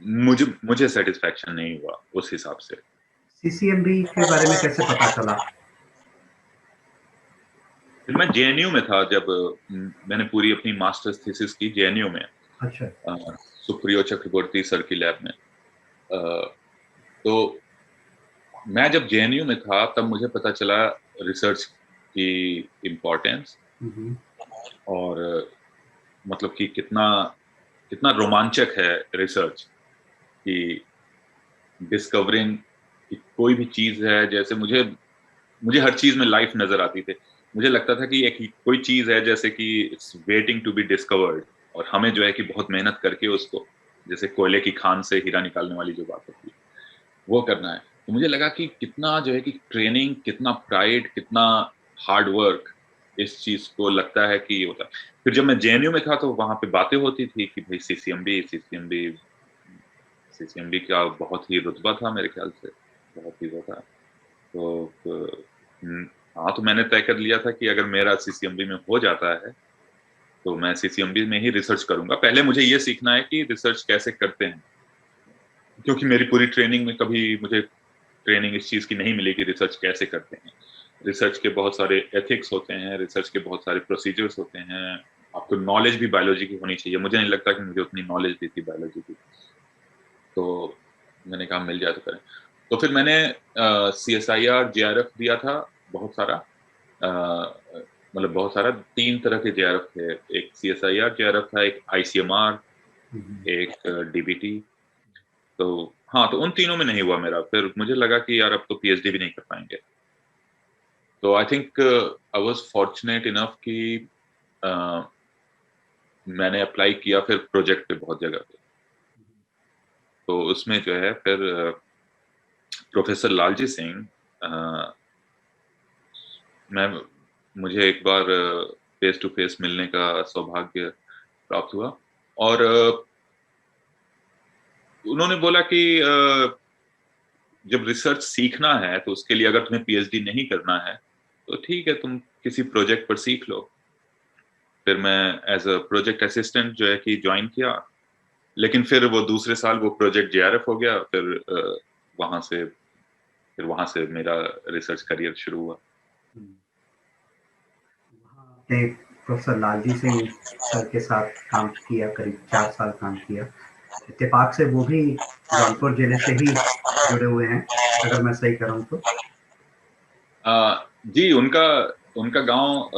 मुझे सेटिस्फैक्शन नहीं हुआ उस हिसाब से। सीसीएमबी के बारे में कैसे पता चला? फिर मैं जेएनयू में था जब मैंने पूरी अपनी मास्टर्स थीसिस की जेएनयू में। अच्छा। सुप्रियो चक्रवर्ती सर की लैब में। तो मैं जब जेएनयू में था तब मुझे पता चला रिसर्च की इम्पोर्टेंस, और मतलब कि कितना कितना रोमांचक है रिसर्च की, डिस्कवरिंग कोई भी चीज है। जैसे मुझे हर चीज में लाइफ नजर आती थी। मुझे लगता था कि एक कोई चीज है जैसे कि it's waiting to be discovered, और हमें जो है कि बहुत मेहनत करके उसको, जैसे कोयले की खान से हीरा निकालने वाली जो बात होती है, वो करना है। तो मुझे लगा कि कितना जो है कि ट्रेनिंग, कितना प्राइड, कितना हार्ड वर्क इस चीज को लगता है कि होता है। फिर जब मैं जेएनयू में था तो वहां पे बातें होती थी कि भाई सीसीएमबी सीसीएमबी का बहुत ही रुतबा था मेरे ख्याल से, बहुत ही वो था। तो हाँ, तो मैंने तय कर लिया था कि अगर मेरा सीसीएमबी में हो जाता है तो मैं सीसीएमबी में ही रिसर्च करूंगा। पहले मुझे ये सीखना है कि रिसर्च कैसे करते हैं, क्योंकि मेरी पूरी ट्रेनिंग में कभी मुझे ट्रेनिंग इस चीज की नहीं मिली कि रिसर्च कैसे करते हैं। रिसर्च के बहुत सारे एथिक्स होते हैं, रिसर्च के बहुत सारे प्रोसीजर्स होते हैं, आपको नॉलेज भी बायोलॉजी की होनी चाहिए। मुझे नहीं लगता कि मुझे उतनी नॉलेज भी थी बायोलॉजी की, तो मैंने कहा मिल जाए तो करें। तो फिर मैंने CSIR JRF दिया था बहुत सारा, मतलब बहुत सारा 3 तरह के JRF थे। एक CSIR JRF था, एक ICMR, एक DBT। तो हाँ, तो उन तीनों में नहीं हुआ मेरा। फिर मुझे लगा कि यार अब तो PhD भी नहीं कर पाएंगे। तो I think I was fortunate enough कि मैंने अप्लाई किया फिर प्रोजेक्ट पे बहुत जगह पे। तो उसमें जो है फिर प्रोफेसर लालजी सिंह, मैं मुझे एक बार फेस टू फेस मिलने का सौभाग्य प्राप्त हुआ, और उन्होंने बोला कि जब रिसर्च सीखना है तो उसके लिए अगर तुम्हें PhD नहीं करना है तो ठीक है, तुम किसी प्रोजेक्ट पर सीख लो। फिर मैं एज अ प्रोजेक्ट असिस्टेंट जो है कि ज्वाइन किया, लेकिन फिर वो दूसरे साल वो प्रोजेक्ट JRF हो गया। वहां से फिर वहां से मेरा रिसर्च करियर शुरू हुआ। आपने प्रोफेसर लालजी सिंह सर के साथ काम किया, करीब 4 साल काम किया। इत्तेफाक से वो भी जौनपुर जिले से ही जुड़े हुए हैं, अगर मैं सही कह रहा हूँ तो। जी, उनका उनका गांव,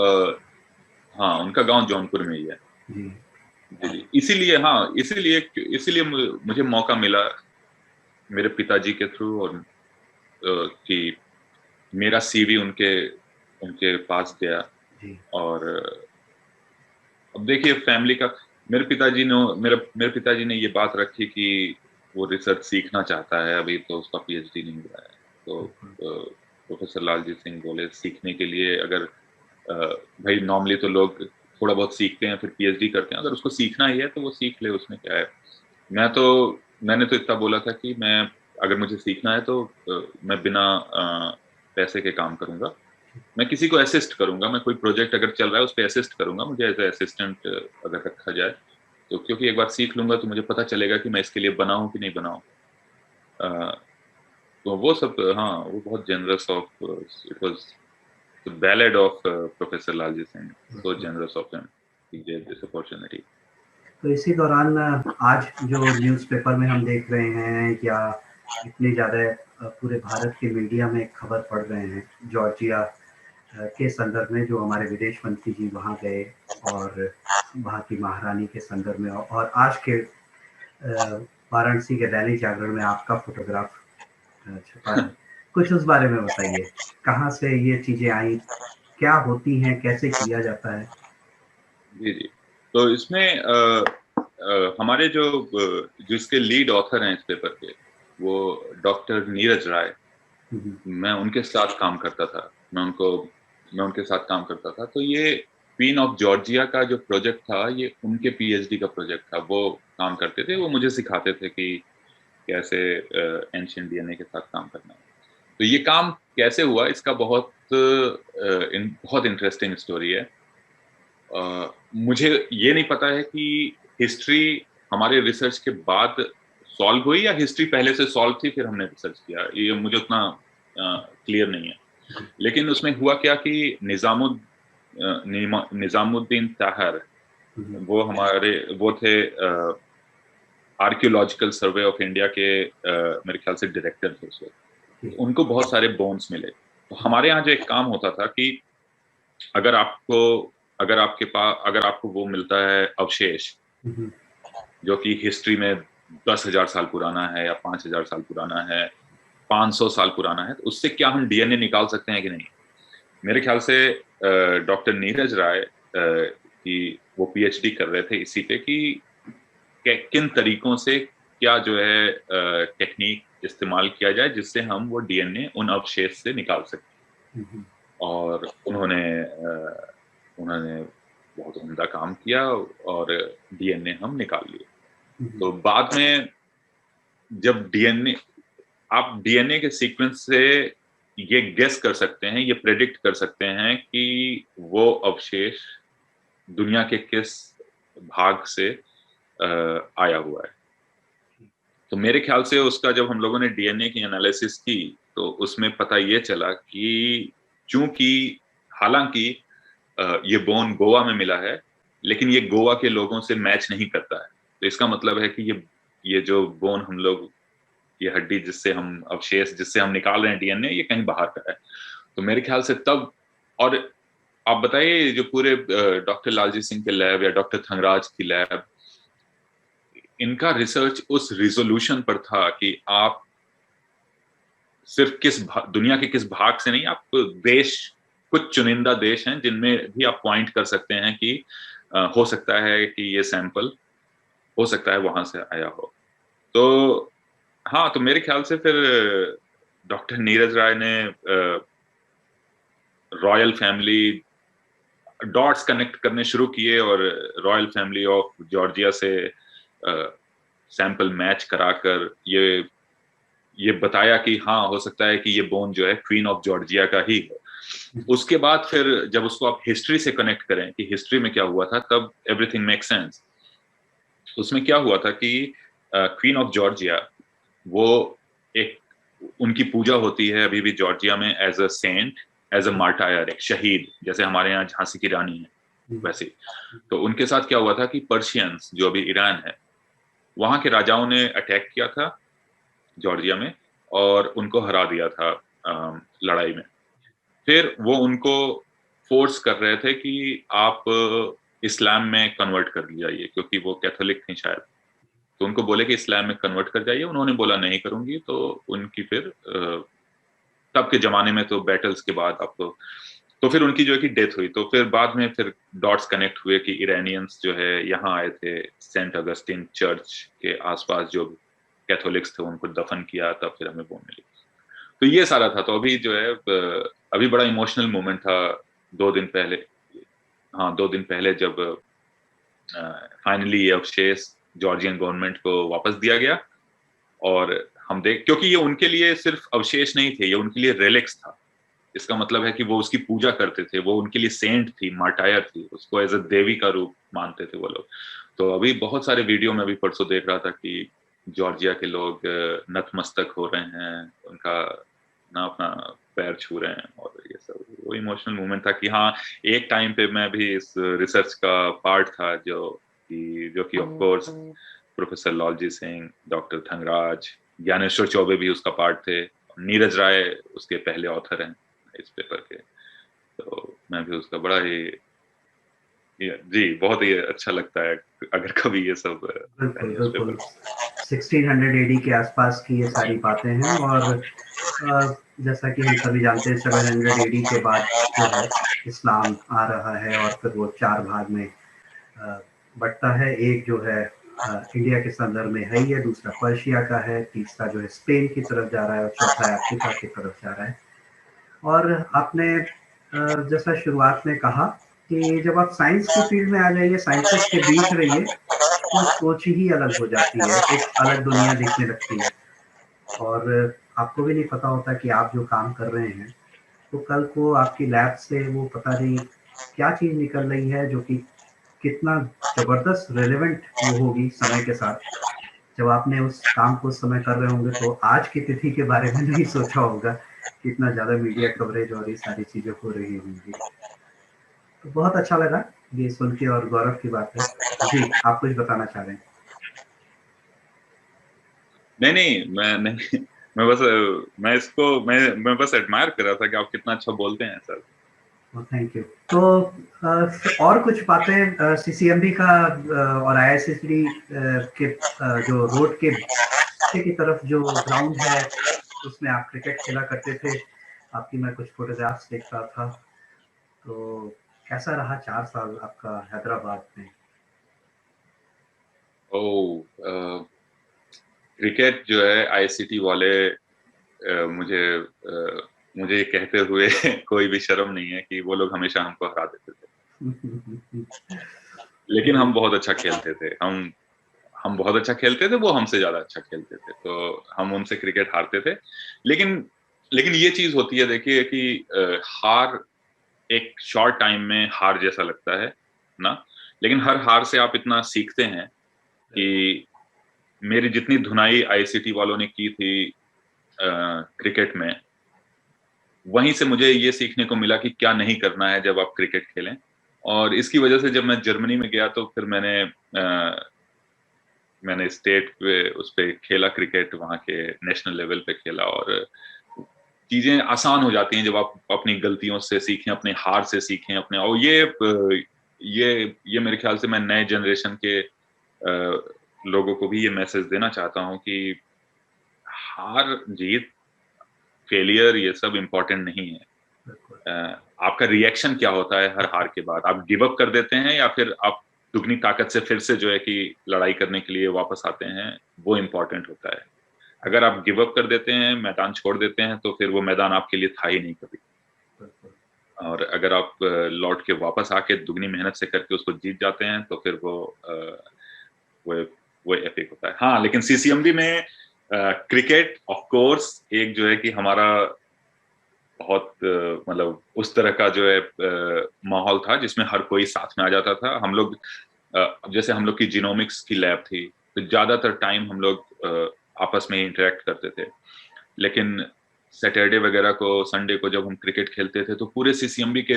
हाँ, उनका गांव जौनपुर में ही है। जी जी, इसीलिए हाँ, इसीलिए इसीलिए मुझे मौका मिला मेरे पिताजी के थ्रू, और कि मेरा CV उनके उनके पास गया। जी और अब देखिए फैमिली का, मेरे पिताजी ने ये बात रखी कि वो रिसर्च सीखना चाहता है, अभी तो उसका PhD नहीं हुआ है। तो प्रोफेसर लालजी सिंह बोले सीखने के लिए अगर भाई नॉर्मली तो लोग थोड़ा बहुत सीखते हैं फिर PhD करते हैं, अगर उसको सीखना ही है तो वो सीख ले, उसमें क्या है। मैंने तो इतना बोला था कि मैं, अगर मुझे सीखना है तो मैं बिना पैसे के काम करूंगा। मैं किसी को असिस्ट करूंगा, मैं कोई प्रोजेक्ट अगर चल रहा है उस पर असिस्ट करूंगा, मुझे एज ए असिस्टेंट अगर रखा जाए तो, क्योंकि एक बार सीख लूंगा तो मुझे पता चलेगा कि मैं इसके लिए बना हूं कि नहीं बना हूं। तो वो सब, हाँ, वो बहुत generous of, it was the ballad of professor Lalji Singh, so generous of him he gave this opportunity. तो इसी दौरान आज जो न्यूज़पेपर में हम देख रहे हैं, या इतनी ज़्यादा पूरे भारत के मीडिया में खबर पढ़ रहे हैं, जॉर्जिया के संदर्भ में जो हमारे विदेश मंत्री जी वहाँ गए, और वहाँ की महारानी के संदर्भ में, और आज के वाराणसी के दैनिक जागरण में आपका फोटोग्राफ छपा है। कुछ उस बारे में बताइए, कहाँ से ये चीज़ें आई, क्या होती हैं, कैसे किया जाता है? जी जी, तो इसमें हमारे जो इसके लीड ऑथर हैं इस पेपर के, वो डॉक्टर नीरज राय, मैं उनके साथ काम करता था। मैं उनके साथ काम करता था। तो ये क्वीन ऑफ जॉर्जिया का जो प्रोजेक्ट था, ये उनके PhD का प्रोजेक्ट था। वो काम करते थे, वो मुझे सिखाते थे कि कैसे एंशिएंट DNA के साथ काम करना है। तो ये काम कैसे हुआ, इसका बहुत इंटरेस्टिंग स्टोरी है। मुझे ये नहीं पता है कि हिस्ट्री हमारे रिसर्च के बाद सॉल्व हुई या हिस्ट्री पहले से सॉल्व थी फिर हमने रिसर्च किया, ये मुझे उतना क्लियर नहीं है। लेकिन उसमें हुआ क्या कि निजामुद्दीन ताहर, वो थे आर्कियोलॉजिकल सर्वे ऑफ इंडिया के, मेरे ख्याल से डायरेक्टर थे उस वक्त। उनको बहुत सारे बोन्स मिले। तो हमारे यहाँ जो एक काम होता था कि अगर आपको वो मिलता है अवशेष जो कि हिस्ट्री में 10,000 साल पुराना है या 5,000 साल पुराना है, 500 साल पुराना है, तो उससे क्या हम DNA निकाल सकते हैं कि नहीं। मेरे ख्याल से डॉक्टर नीरज राय की वो PhD कर रहे थे इसी पे कि किन तरीकों से क्या जो है टेक्निक इस्तेमाल किया जाए जिससे हम वो DNA उन अवशेष से निकाल सकें। और उन्होंने बहुत उम्दा काम किया और DNA हम निकाल लिए। तो बाद में जब आप DNA के सीक्वेंस से ये गेस कर सकते हैं, ये प्रेडिक्ट कर सकते हैं कि वो अवशेष दुनिया के किस भाग से आया हुआ है। तो मेरे ख्याल से उसका जब हम लोगों ने DNA की एनालिसिस की तो उसमें पता ये चला कि चूंकि हालांकि ये बोन गोवा में मिला है, लेकिन ये गोवा के लोगों से मैच नहीं करता है। तो इसका मतलब है कि ये जो बोन हम लोग ये हड्डी जिससे हम अवशेष जिससे हम निकाल रहे हैं डीएनए, ये कहीं बाहर का है। तो मेरे ख्याल से तब, और आप बताइए जो पूरे डॉक्टर लालजी सिंह के लैब या डॉक्टर थंगराज की लैब, इनका रिसर्च उस रिजोल्यूशन पर था कि आप सिर्फ दुनिया के किस भाग से नहीं, आप देश, कुछ चुनिंदा देश हैं जिनमें भी आप पॉइंट कर सकते हैं कि हो सकता है कि ये सैंपल हो सकता है वहां से आया हो। तो हाँ, तो मेरे ख्याल से फिर डॉक्टर नीरज राय ने रॉयल फैमिली डॉट्स कनेक्ट करने शुरू किए और रॉयल फैमिली ऑफ जॉर्जिया से सैंपल मैच कराकर ये बताया कि हाँ, हो सकता है कि ये बोन जो है क्वीन ऑफ जॉर्जिया का ही है। उसके बाद फिर जब उसको आप हिस्ट्री से कनेक्ट करें कि हिस्ट्री में क्या हुआ था, तब एवरीथिंग मेक सेंस। उसमें क्या हुआ था कि क्वीन ऑफ जॉर्जिया, वो एक, उनकी पूजा होती है अभी भी जॉर्जिया में as a saint, as a martyr, एक शहीद, जैसे हमारे यहाँ झांसी की रानी है वैसे। तो उनके साथ क्या हुआ था कि पर्शियंस, जो अभी ईरान है, वहां के राजाओं ने अटैक किया था जॉर्जिया में और उनको हरा दिया था लड़ाई में। फिर वो उनको फोर्स कर रहे थे कि आप इस्लाम में कन्वर्ट कर जाइए, क्योंकि वो कैथोलिक थी शायद। तो उनको बोले कि इस्लाम में कन्वर्ट कर जाइए, उन्होंने बोला नहीं करूंगी। तो उनकी फिर तब के जमाने में तो बैटल्स के बाद आपको, तो फिर उनकी जो है कि डेथ हुई। तो फिर बाद में फिर डॉट्स कनेक्ट हुए कि इरानियंस जो है यहाँ आए थे, सेंट अगस्टिन चर्च के आसपास जो कैथोलिक्स थे उनको दफन किया, तब फिर हमें बोन मिली। तो ये सारा था। तो अभी जो है अभी बड़ा इमोशनल मोमेंट था 2 दिन पहले, हाँ 2 दिन पहले, जब फाइनली ये अवशेष जॉर्जियन गवर्नमेंट को वापस दिया गया। और हम क्योंकि ये उनके लिए सिर्फ अवशेष नहीं थे, ये उनके लिए रेलिक्स था। इसका मतलब है कि वो उसकी पूजा करते थे, वो उनके लिए सेंट थी, मार्टायर थी, उसको एज अ देवी का रूप मानते थे वो लोग। तो अभी बहुत सारे वीडियो में अभी परसों देख रहा था कि जॉर्जिया के लोग नतमस्तक हो रहे हैं, उनका ना अपना पैर छू रहे हैं, और ये सब वो इमोशनल मोमेंट था कि हाँ, एक टाइम पे मैं भी इस रिसर्च का पार्ट था, जो कि of course professor Lalji Singh, doctor Thangaraj, Dnyaneshwar Choubey भी उसका पार्ट थे, नीरज राय उसके पहले ऑथर हैं इस पेपर के। तो मैं भी उसका बड़ा ही जी बहुत ही अच्छा लगता है अगर कभी ये सब बिल्कुल 1600 एडी के आसपास की ये सारी बातें हैं। और जैसा कि हम सभी जानते हैं 700 एडी के बाद जो है इस्लाम आ रहा है, और फिर वो 4 भाग में बंटता है। एक जो है इंडिया के संदर्भ में है ही है, दूसरा पर्शिया का है, तीसरा जो है स्पेन की तरफ जा रहा है, और चौथा अफ्रीका की तरफ जा रहा है। और आपने जैसा शुरुआत में कहा कि जब आप साइंस की फील्ड में आ जाइए, साइंटिस्ट के बीच रहिए, तो सोच ही अलग हो जाती है, एक अलग दुनिया दिखने लगती है। और आपको भी नहीं पता होता कि आप जो काम कर रहे हैं, तो कल को आपकी लैब से वो पता नहीं क्या चीज़ निकल रही है, जो कि कितना ज़बरदस्त रेलेवेंट वो होगी समय के साथ। जब आपने उस काम को उस समय कर रहे होंगे, तो आज की तिथि के बारे में नहीं सोचा होगा, कितना ज़्यादा मीडिया कवरेज और ये सारी चीज़ें हो रही होंगी। तो बहुत अच्छा लगा ये सुन के, और गौरव की बात है। जी, आप कुछ बताना चाह रहे हैं? नहीं, मैं बस एडमायर कर रहा था कि आप कितना अच्छा बोलते हैं सर। Thank you. तो और कुछ बातें सीसीएमबी का और आईआईएससी के जो रोड के पीछे की तरफ जो ग्राउंड है, उसमें आप क्रिकेट खेला करते थे। आपकी मैं कुछ फोटोग्राफ्स देख रहा था। तो कैसा रहा 4 साल आपका हैदराबाद में? क्रिकेट जो है आईसीटी वाले, मुझे ये कहते हुए कोई भी शर्म नहीं है कि वो लोग हमेशा हमको हरा देते थे। लेकिन हम बहुत अच्छा खेलते थे, हम बहुत अच्छा खेलते थे, वो हमसे ज्यादा अच्छा खेलते थे, तो हम उनसे क्रिकेट हारते थे। लेकिन ये चीज होती है, देखिए कि हार एक शॉर्ट टाइम में हार जैसा लगता है ना, लेकिन हर हार से आप इतना सीखते हैं कि मेरी जितनी धुनाई आईसीटी वालों ने की थी क्रिकेट में, वहीं से मुझे ये सीखने को मिला कि क्या नहीं करना है जब आप क्रिकेट खेलें। और इसकी वजह से जब मैं जर्मनी में गया, तो फिर मैंने मैंने स्टेट पे उस पे खेला क्रिकेट, वहाँ के नेशनल लेवल पे खेला, और चीजें आसान हो जाती हैं जब आप अपनी गलतियों से सीखें, अपने हार से सीखें अपने। और ये मेरे ख्याल से मैं नए जनरेशन के लोगों को भी ये मैसेज देना चाहता हूँ कि हार जीत, फेलियर, ये सब इम्पोर्टेंट नहीं है। आपका रिएक्शन क्या होता है हर हार के बाद? आप गिव अप कर देते हैं या फिर आप दुगनी ताकत से फिर से जो है कि लड़ाई करने के लिए वापस आते हैं, वो इम्पोर्टेंट होता है। अगर आप गिव अप कर देते हैं, मैदान छोड़ देते हैं, तो फिर वो मैदान आपके लिए था ही नहीं कभी। और अगर आप लौट के वापस आके दुगनी मेहनत से करके उसको जीत जाते हैं, तो फिर वो एपिक होता है। हाँ, लेकिन सीसीएमबी में क्रिकेट ऑफ कोर्स एक जो है कि हमारा बहुत मतलब उस तरह का जो है माहौल था जिसमें हर कोई साथ में आ जाता था। हम लोग जैसे हम लोग की जीनोमिक्स की लैब थी, तो ज्यादातर टाइम हम लोग आपस में इंटरेक्ट करते थे। लेकिन सैटरडे वगैरह को, संडे को जब हम क्रिकेट खेलते थे, तो पूरे सीसीएमबी के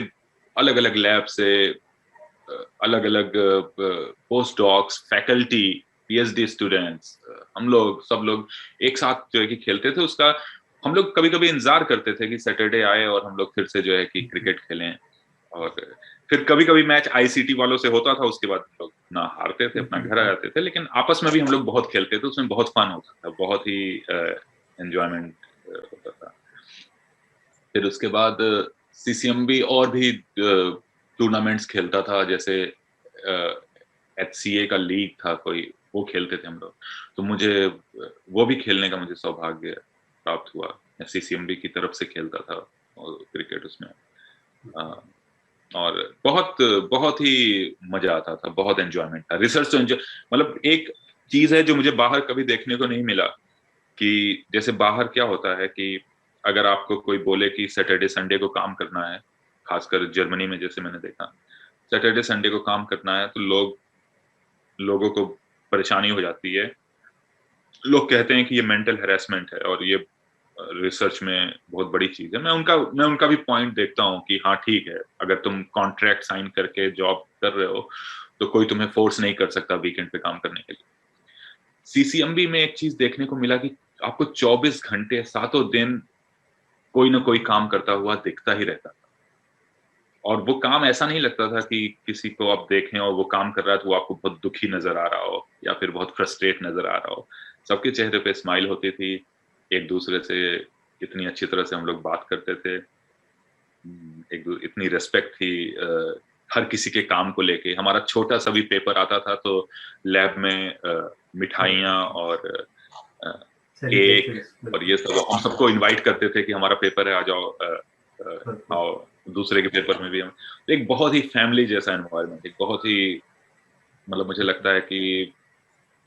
अलग अलग लैब से अलग अलग postdocs, faculty, PhD students, हम लोग सब लोग एक साथ जो है कि खेलते थे। उसका हम लोग कभी कभी इंतजार करते थे कि सैटरडे आए और हम लोग फिर से जो है कि क्रिकेट खेलें। और फिर कभी कभी मैच आईसीटी वालों से होता था, उसके बाद हम लोग ना हारते थे, अपना घर आ जाते थे। लेकिन आपस में भी हम लोग बहुत खेलते थे, उसमें बहुत फन होता था, बहुत ही एंजॉयमेंट होता था। फिर उसके बाद सीसीएमबी और भी टूर्नामेंट्स खेलता था, जैसे एचसीए का लीग था कोई, वो खेलते थे हम लोग। तो मुझे वो भी खेलने का मुझे सौभाग्य प्राप्त हुआ। मैं सीसीएमबी की तरफ से खेलता था और क्रिकेट उसमें, और बहुत बहुत ही मजा आता था, बहुत एंजॉयमेंट था। रिसर्च तो एंजॉय, मतलब एक चीज है जो मुझे बाहर कभी देखने को नहीं मिला, कि जैसे बाहर क्या होता है कि अगर आपको कोई बोले कि सैटरडे संडे को काम करना है, खासकर जर्मनी में जैसे मैंने देखा, सैटरडे संडे को काम करना है, तो लोगों को परेशानी हो जाती है। लोग कहते हैं कि ये मेंटल हैरेसमेंट है और ये रिसर्च में बहुत बड़ी चीज है। मैं उनका भी पॉइंट देखता हूँ कि हाँ ठीक है, अगर तुम कॉन्ट्रैक्ट साइन करके जॉब कर रहे हो, तो कोई तुम्हें फोर्स नहीं कर सकता वीकेंड पे काम करने के लिए। सीसीएमबी में एक चीज देखने को मिला कि आपको 24 घंटे, सातों दिन कोई ना कोई काम करता हुआ दिखता ही रहता था। और वो काम ऐसा नहीं लगता था कि किसी को आप देखें और वो काम कर रहा है तो वो आपको बहुत दुखी नजर आ रहा हो या फिर बहुत फ्रस्ट्रेट नजर आ रहा हो। सबके चेहरे पे स्माइल होती थी, एक दूसरे से इतनी अच्छी तरह से हम लोग बात करते थे, इतनी रेस्पेक्ट थी हर किसी के काम को लेके। हमारा छोटा सा भी पेपर आता था तो लैब में मिठाइयाँ और केक और ये सब हम सबको इनवाइट करते थे कि हमारा पेपर है, आ जाओ आओ। दूसरे के पेपर में भी हम, एक बहुत ही फैमिली जैसा एनवायरनमेंट, एक बहुत ही, मतलब मुझे लगता है कि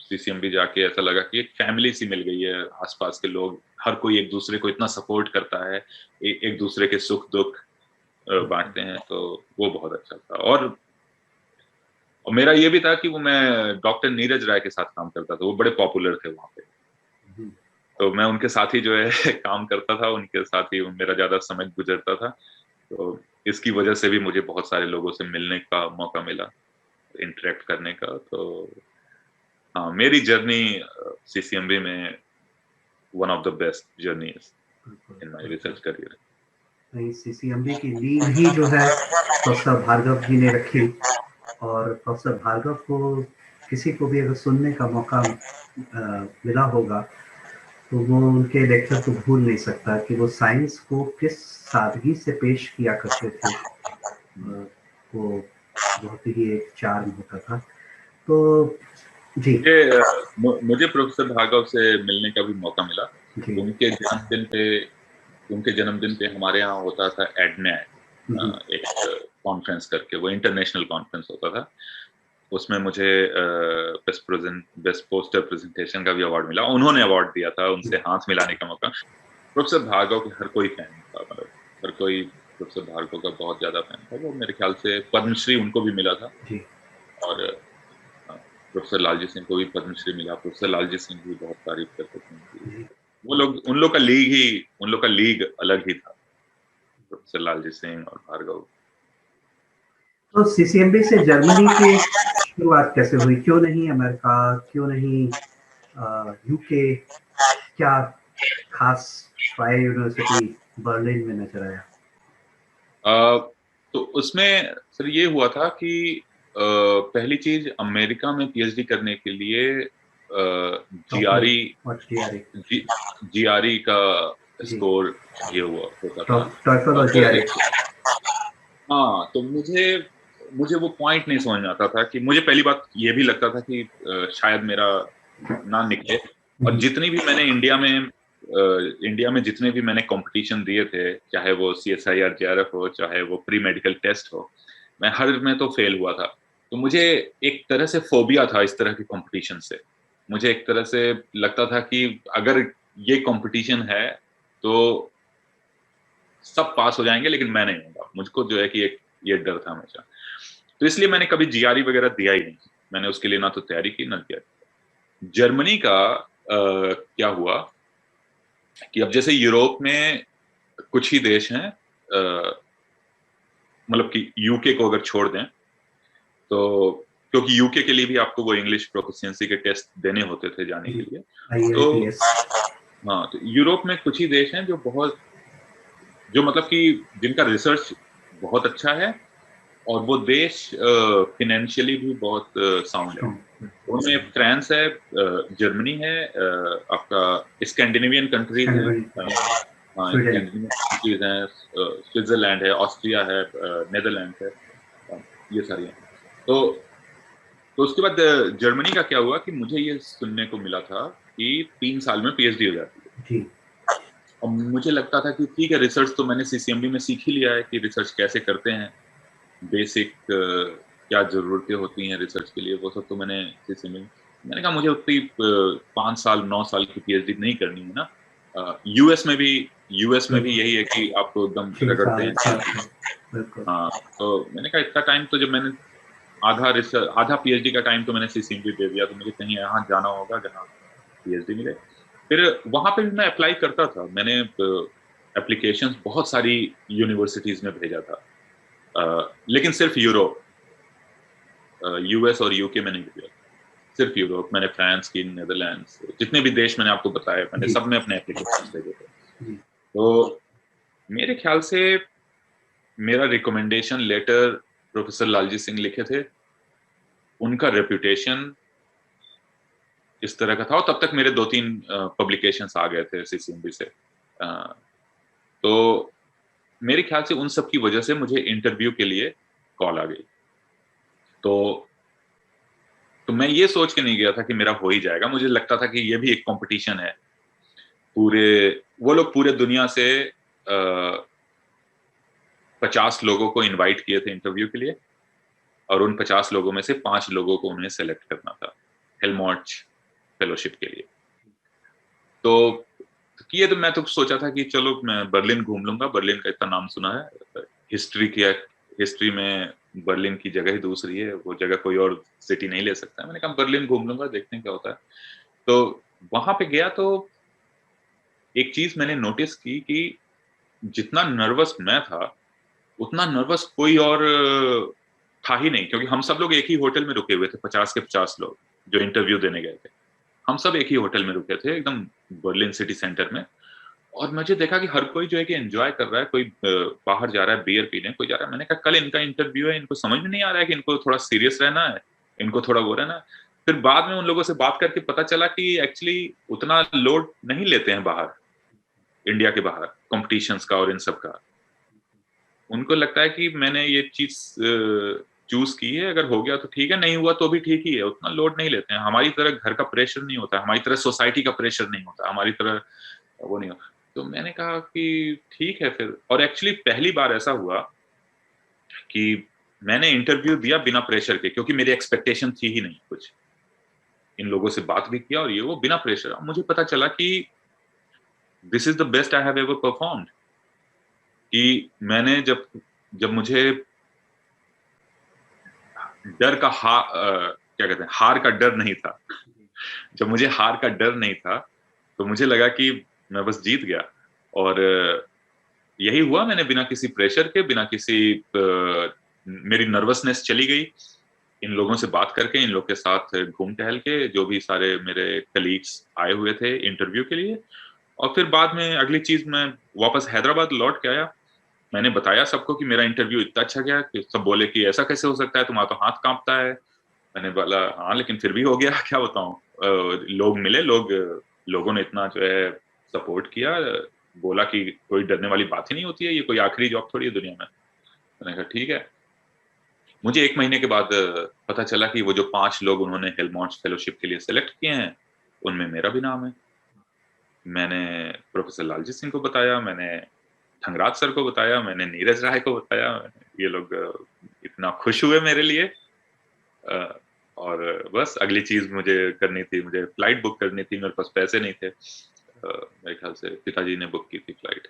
सीसीएमबी जाके ऐसा लगा कि एक फैमिली सी मिल गई है। आसपास के लोग, हर कोई एक दूसरे को इतना सपोर्ट करता है, एक दूसरे के सुख दुख बांटते हैं, तो वो बहुत अच्छा था। और मेरा ये भी था कि वो मैं डॉक्टर नीरज राय के साथ काम करता था, वो बड़े पॉपुलर थे वहाँ पे, तो मैं उनके साथ ही जो है काम करता था, उनके साथ ही मेरा ज्यादा समय गुजरता था। तो इसकी वजह से भी मुझे बहुत सारे लोगों से मिलने का मौका मिला, इंटरेक्ट करने का। तो हाँ, मेरी जर्नी सीसीएमबी में one of the best journeys in my research career. CCMB की लीड ही जो है प्रोफेसर भार्गव जी ने रखी, और प्रोफेसर भार्गव को किसी को भी अगर सुनने का मौका मिला होगा तो वो उनके लेक्चर को भूल नहीं सकता कि वो साइंस को किस सादगी से पेश किया करते थे। वो बहुत ही एक चार्म होता था। तो जी, मुझे प्रोफेसर भार्गव से मिलने का भी मौका मिला। उनके जन्मदिन पे हमारे यहाँ होता था एडनेट, एक कॉन्फ्रेंस करके, वो इंटरनेशनल कॉन्फ्रेंस होता था। उसमें मुझे बेस्ट पोस्टर प्रेजेंटेशन का भी अवार्ड मिला, उन्होंने अवार्ड दिया था, उनसे हाथ मिलाने का मौका। प्रोफेसर भार्गव के हर कोई फैन था, मतलब हर कोई प्रोफेसर भार्गव का बहुत ज्यादा फैन था। वो मेरे ख्याल से पद्मश्री उनको भी मिला था, और प्रोफेसर लालजी सिंह को भी पद्मश्री मिला। प्रोफेसर लालजी सिंह भी बहुत तारीफ करते थे। वो लोग, उन लोग का लीग अलग ही था, प्रोफेसर लालजी सिंह और भार्गव। तो सीसीएमबी से जर्मनी के शुरुआत कैसे हुई? क्यों नहीं अमेरिका, क्यों नहीं यूके? क्या खास ट्राई यूनिवर्सिटी बर्लिन में नजर आया? तो उसमें सर ये हुआ था कि पहली चीज अमेरिका में पीएचडी करने के लिए जीआरई GRE जीआरई का जी, स्कोर ये हुआ होता था। टॉफल और तो GRE। हाँ, तो मुझे मुझे वो पॉइंट नहीं समझ में आता था कि मुझे पहली बात ये भी लगता था कि शायद मेरा ना निकले। और जितनी भी मैंने इंडिया में जितने भी मैंने कंपटीशन दिए थे, चाहे वो CSIR JRF हो, चाहे वो प्री मेडिकल टेस्ट हो, मैं हर में तो फेल हुआ था। तो मुझे एक तरह से फोबिया था इस तरह के कंपटीशन से। मुझे एक तरह से लगता था कि अगर ये कंपटीशन है तो सब पास हो जाएंगे लेकिन मैं नहीं होगा। मुझको जो है कि एक ये डर था हमेशा। तो इसलिए मैंने कभी जीआरई वगैरह दिया ही नहीं। मैंने उसके लिए ना तो तैयारी की ना दिया। जर्मनी का क्या हुआ कि अब जैसे यूरोप में कुछ ही देश हैं, मतलब कि यूके को अगर छोड़ दें तो, क्योंकि यूके के लिए भी आपको वो इंग्लिश प्रोफिशिएंसी के टेस्ट देने होते थे जाने के लिए। तो IELTS। हाँ, तो यूरोप में कुछ ही देश हैं जो मतलब कि जिनका रिसर्च बहुत अच्छा है और वो देश फाइनेंशियली भी बहुत साउंड है। उनमें फ्रांस है, जर्मनी है, आपका स्कैंडिनेवियन कंट्रीज हैं, हाँ स्वीडन। स्कैंडिनेवियन कंट्रीज हैं, स्विट्जरलैंड है, ऑस्ट्रिया है, नेदरलैंड है, ये सारी हैं। तो उसके बाद जर्मनी का क्या हुआ कि मुझे ये सुनने को मिला था कि 3 साल में पीएचडी हो जाती है। जी। और मुझे लगता था कि ठीक है, रिसर्च तो मैंने सीसीएमबी में सीख ही लिया है कि रिसर्च कैसे करते हैं, बेसिक क्या ज़रूरतें होती हैं रिसर्च के लिए, वो सब तो मैंने सीसीएमबी में। मैंने कहा मुझे उतनी 5 साल 9 साल की पीएचडी नहीं करनी है ना। यूएस में भी यही है कि आपको एकदम 6 रगड़ते साल हैं 7 PhD। साल बिल्कुल। हाँ, तो मैंने कहा इतना टाइम तो, जब मैंने आधा पीएचडी का टाइम तो मैंने सीसीएमबी दे दिया, तो मुझे कहीं यहाँ जाना होगा जहाँ पीएचडी मिले। फिर वहाँ पे भी मैं अप्लाई करता था। मैंने एप्लीकेशंस बहुत सारी यूनिवर्सिटीज़ में भेजा था। लेकिन सिर्फ यूरोप, यूएस और यूके में नहीं भेजा। सिर्फ यूरोप, मैंने फ्रांस की, नीदरलैंड्स, जितने भी देश मैंने आपको बताए, मैंने जी सब में अपने एप्लीकेशंस भेजे थे। जी। तो मेरे ख्याल से मेरा recommendation letter professor Lalji Singh लिखे थे। उनका रेपुटेशन इस तरह का था और तब तक मेरे 2-3 पब्लिकेशंस आ गए थे सीसीएमबी से। तो मेरे ख्याल से उन सब की वजह से मुझे इंटरव्यू के लिए कॉल आ गई। तो मैं ये सोच के नहीं गया था कि मेरा हो ही जाएगा। मुझे लगता था कि ये भी एक कॉम्पिटिशन है। वो लोग पूरे दुनिया से 50 लोगों को इनवाइट किए थे इंटरव्यू के लिए और उन 50 लोगों में से 5 लोगों को उन्हें सेलेक्ट करना था हेलमॉर्च फेलोशिप के लिए। तो किए, तो मैं तो सोचा था कि चलो मैं बर्लिन घूम लूंगा। बर्लिन का इतना नाम सुना है, हिस्ट्री में बर्लिन की जगह ही दूसरी है, वो जगह कोई और सिटी नहीं ले सकता। मैंने कहा बर्लिन घूम लूंगा, देखते हैं क्या होता है। तो वहां पे गया तो एक चीज मैंने नोटिस की कि जितना नर्वस मैं था उतना नर्वस कोई और था ही नहीं, क्योंकि हम सब लोग एक ही होटल में रुके हुए थे, 50 के 50 लोग जो इंटरव्यू देने गए थे। हम सब एक ही होटल में रुके थे एकदम बर्लिन सिटी सेंटर में। और मुझे देखा कि हर कोई जो है कि एंजॉय कर रहा है, कोई बाहर जा रहा है बियर पीने, कोई जा रहा है। मैंने कहा कल इनका इंटरव्यू है, इनको समझ में नहीं आ रहा है कि इनको थोड़ा सीरियस रहना है, इनको थोड़ा वो रहना है। फिर बाद में उन लोगों से बात करके पता चला कि एक्चुअली उतना लोड नहीं लेते हैं बाहर, इंडिया के बाहर कॉम्पिटिशन्स का और इन सब का। उनको लगता है कि मैंने ये चीज चूज की है, अगर हो गया तो ठीक है, नहीं हुआ तो भी ठीक ही है, उतना लोड नहीं लेते हैं। हमारी तरह घर का प्रेशर नहीं होता, हमारी तरह सोसाइटी का प्रेशर नहीं होता, हमारी तरह वो नहीं होता। तो मैंने कहा कि ठीक है फिर। और एक्चुअली पहली बार ऐसा हुआ कि मैंने इंटरव्यू दिया बिना प्रेशर के, क्योंकि मेरी एक्सपेक्टेशन थी ही नहीं कुछ। इन लोगों से बात भी किया और ये वो बिना प्रेशर। मुझे पता चला कि this is the best I have ever performed. कि मैंने जब मुझे क्या कहते हैं, हार का डर नहीं था। जब मुझे हार का डर नहीं था तो मुझे लगा कि मैं बस जीत गया। और यही हुआ। मैंने बिना किसी प्रेशर के, बिना किसी मेरी नर्वसनेस चली गई। इन लोगों से बात करके, इन लोग के साथ घूम टहल के, जो भी सारे मेरे कलीग्स आए हुए थे इंटरव्यू के लिए, और फिर बाद में अगली चीज मैं वापस हैदराबाद लौट के आया। मैंने बताया सबको कि मेरा इंटरव्यू इतना अच्छा गया कि सब बोले कि ऐसा कैसे हो सकता है, तुम्हारा तो हाथ कांपता है। मैंने बोला हाँ, लेकिन फिर भी हो गया, क्या बताऊं। लोग मिले, लोगों ने इतना जो है सपोर्ट किया, बोला कि कोई डरने वाली बात ही नहीं होती है, ये कोई आखिरी जॉब थोड़ी है दुनिया में। मैंने कहा ठीक है। मुझे 1 महीने के बाद पता चला कि वो जो 5 लोग उन्होंने हेलमॉन्ट्स फेलोशिप के लिए सेलेक्ट किए हैं, उनमें मेरा भी नाम है। मैंने प्रोफेसर लालजी सिंह को बताया, मैंने ठंगराज सर को बताया, मैंने नीरज राय को बताया। ये लोग इतना खुश हुए मेरे लिए। और बस अगली चीज मुझे करनी थी, मुझे फ्लाइट बुक करनी थी, मेरे पास पैसे नहीं थे। मेरे ख्याल से पिताजी ने बुक की थी फ्लाइट।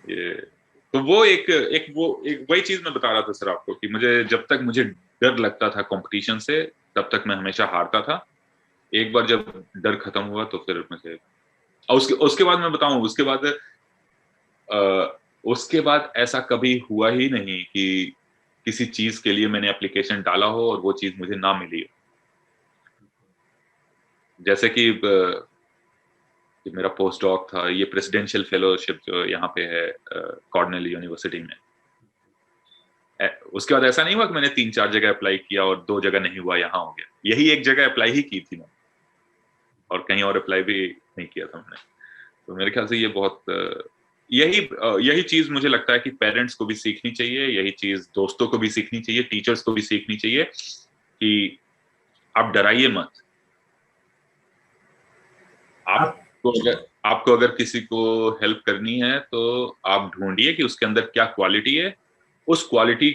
ये तो वो एक वही चीज मैं बता रहा था सर आपको कि जब तक मुझे डर लगता था कंपटीशन से, तब तक मैं हमेशा हारता था। एक बार जब डर खत्म हुआ तो फिर मुझे, और उसके बाद मैं बताऊं, उसके बाद ऐसा कभी हुआ ही नहीं कि किसी चीज के लिए मैंने एप्लीकेशन डाला हो और वो चीज मुझे ना मिली हो। जैसे कि मेरा पोस्ट डॉक था, ये प्रेसिडेंशियल फेलोशिप जो यहाँ पे है कॉर्नेल यूनिवर्सिटी में, उसके बाद ऐसा नहीं हुआ कि मैंने 3-4 जगह अप्लाई किया और 2 जगह नहीं हुआ, यहाँ हो गया। यही एक जगह अप्लाई ही की थी मैंने, और कहीं और अप्लाई भी नहीं किया था मैंने। तो मेरे ख्याल से ये बहुत यही चीज मुझे लगता है कि पेरेंट्स को भी सीखनी चाहिए, यही चीज दोस्तों को भी सीखनी चाहिए, टीचर्स को भी सीखनी चाहिए कि आप डराइए मत। आपको अगर किसी को हेल्प करनी है तो आप ढूंढिए कि उसके अंदर क्या क्वालिटी है, उस क्वालिटी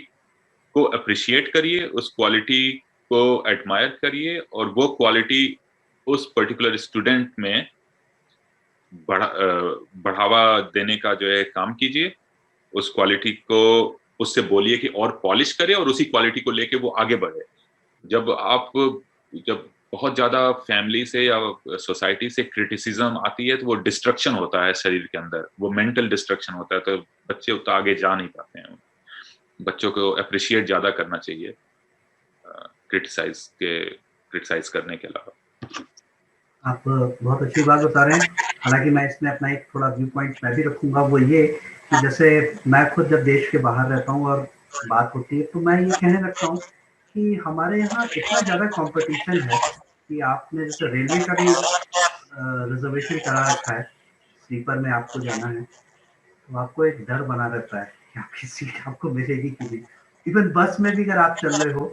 को अप्रिशिएट करिए, उस क्वालिटी को एडमायर करिए, और वो क्वालिटी उस पर्टिकुलर स्टूडेंट में बढ़ावा देने का जो है काम कीजिए। उस क्वालिटी को उससे बोलिए कि और पॉलिश करे, और उसी क्वालिटी को लेके वो आगे बढ़े। जब बहुत ज्यादा फैमिली से या सोसाइटी से क्रिटिसिज्म आती है तो वो डिस्ट्रक्शन होता है शरीर के अंदर, वो मेंटल डिस्ट्रक्शन होता है, तो बच्चे उतना आगे जा नहीं पाते हैं। बच्चों को अप्रिशिएट ज्यादा करना चाहिए क्रिटिसाइज करने के अलावा। आप बहुत अच्छी बात बता रहे हैं। हालांकि मैं इसमें अपना एक थोड़ा व्यू पॉइंट मैं भी रखूंगा, वो ये कि जैसे मैं खुद जब देश के बाहर रहता हूँ और बात होती है तो मैं ये कहने लगता हूँ कि हमारे यहाँ इतना ज़्यादा कंपटीशन है कि आपने जैसे रेलवे का भी रिजर्वेशन करा रखा है, स्लीपर में आपको जाना है तो आपको एक डर बना रहता है कि आपकी सीट आपको मिलेगी कि नहीं। इवन बस में भी अगर आप चल रहे हो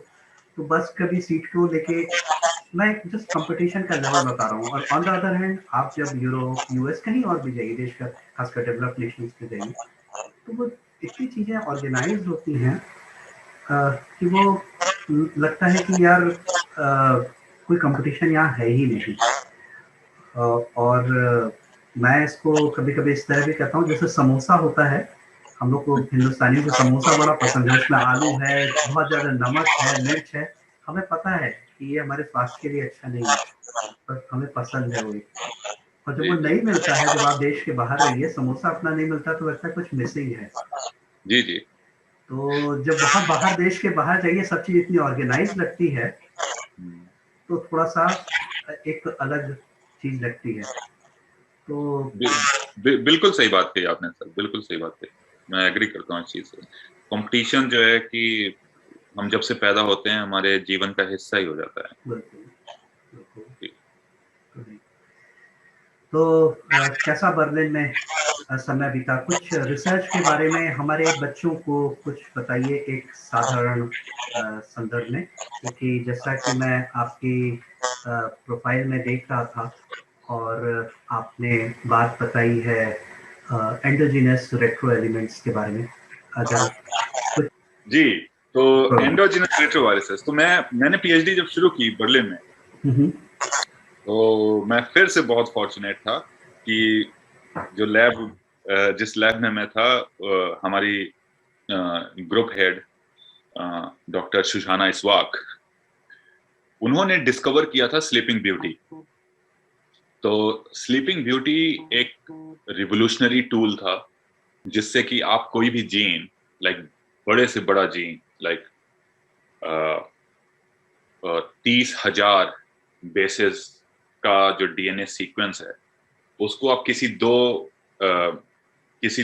तो बस कभी सीट को लेके, मैं जस्ट कंपटीशन का लेवल बता रहा हूँ। और ऑन द अदर हैंड आप जब यूरोप यूएस कहीं और भी जाइए, देश का खासकर डेवलप्ड नेशंस में जाइए, तो वो इतनी चीज़ें ऑर्गेनाइज होती हैं कि वो लगता है कि यार कोई कंपटीशन यहाँ है ही नहीं। और मैं इसको कभी कभी इस तरह भी कहता हूँ, जैसे समोसा होता है, हम लोग को हिंदुस्तानियों को समोसा बड़ा पसंद है, उसमें आलू है, बहुत ज़्यादा नमक है, मिर्च है। हमें पता है कि ये हमारे स्वास्थ्य के लिए अच्छा नहीं है, पर हमें पसंद है वही। और जब वो नहीं मिलता है, जब आप देश के बाहर रहिए, समोसा अपना नहीं मिलता तो लगता है कुछ मिसिंग है। जी जी। तो जब वहाँ बाहर, देश के बाहर जाइए, सब चीज़ इतनी ऑर्गेनाइज लगती है तो थोड़ा सा एक अलग चीज़ लगती है। तो बिल्कुल सही बात कही आपने सर, बिल्कुल सही बात कही। मैं एग्री करता हूँ इस चीज से। कंपटीशन जो है कि हम जब से पैदा होते हैं हमारे जीवन का हिस्सा ही हो जाता है। बिल्कुल। तो कैसा बर्लिन में समय बीता? कुछ रिसर्च के बारे में हमारे बच्चों को कुछ बताइए एक साधारण संदर्भ में, क्योंकि जैसा कि मैं आपकी प्रोफाइल में देख रहा था और आपने बात बताई है एंडोजीनस रेट्रो एलिमेंट्स के बारे में, अगर कुछ। जी, तो एंडोजीनस रेट्रोवायरसेस, तो मैंने पीएचडी जब शुरू की बर्लिन में, तो मैं फिर से बहुत फॉर्चुनेट था कि जिस लैब में मैं था, हमारी ग्रुप हेड डॉक्टर सुशाना इस्वाक, उन्होंने डिस्कवर किया था स्लीपिंग ब्यूटी। तो स्लीपिंग ब्यूटी एक रिवोल्यूशनरी टूल था जिससे कि आप कोई भी जीन, लाइक बड़े से बड़ा जीन, लाइक 30,000 बेसेस का जो डीएनए सीक्वेंस है, उसको आप किसी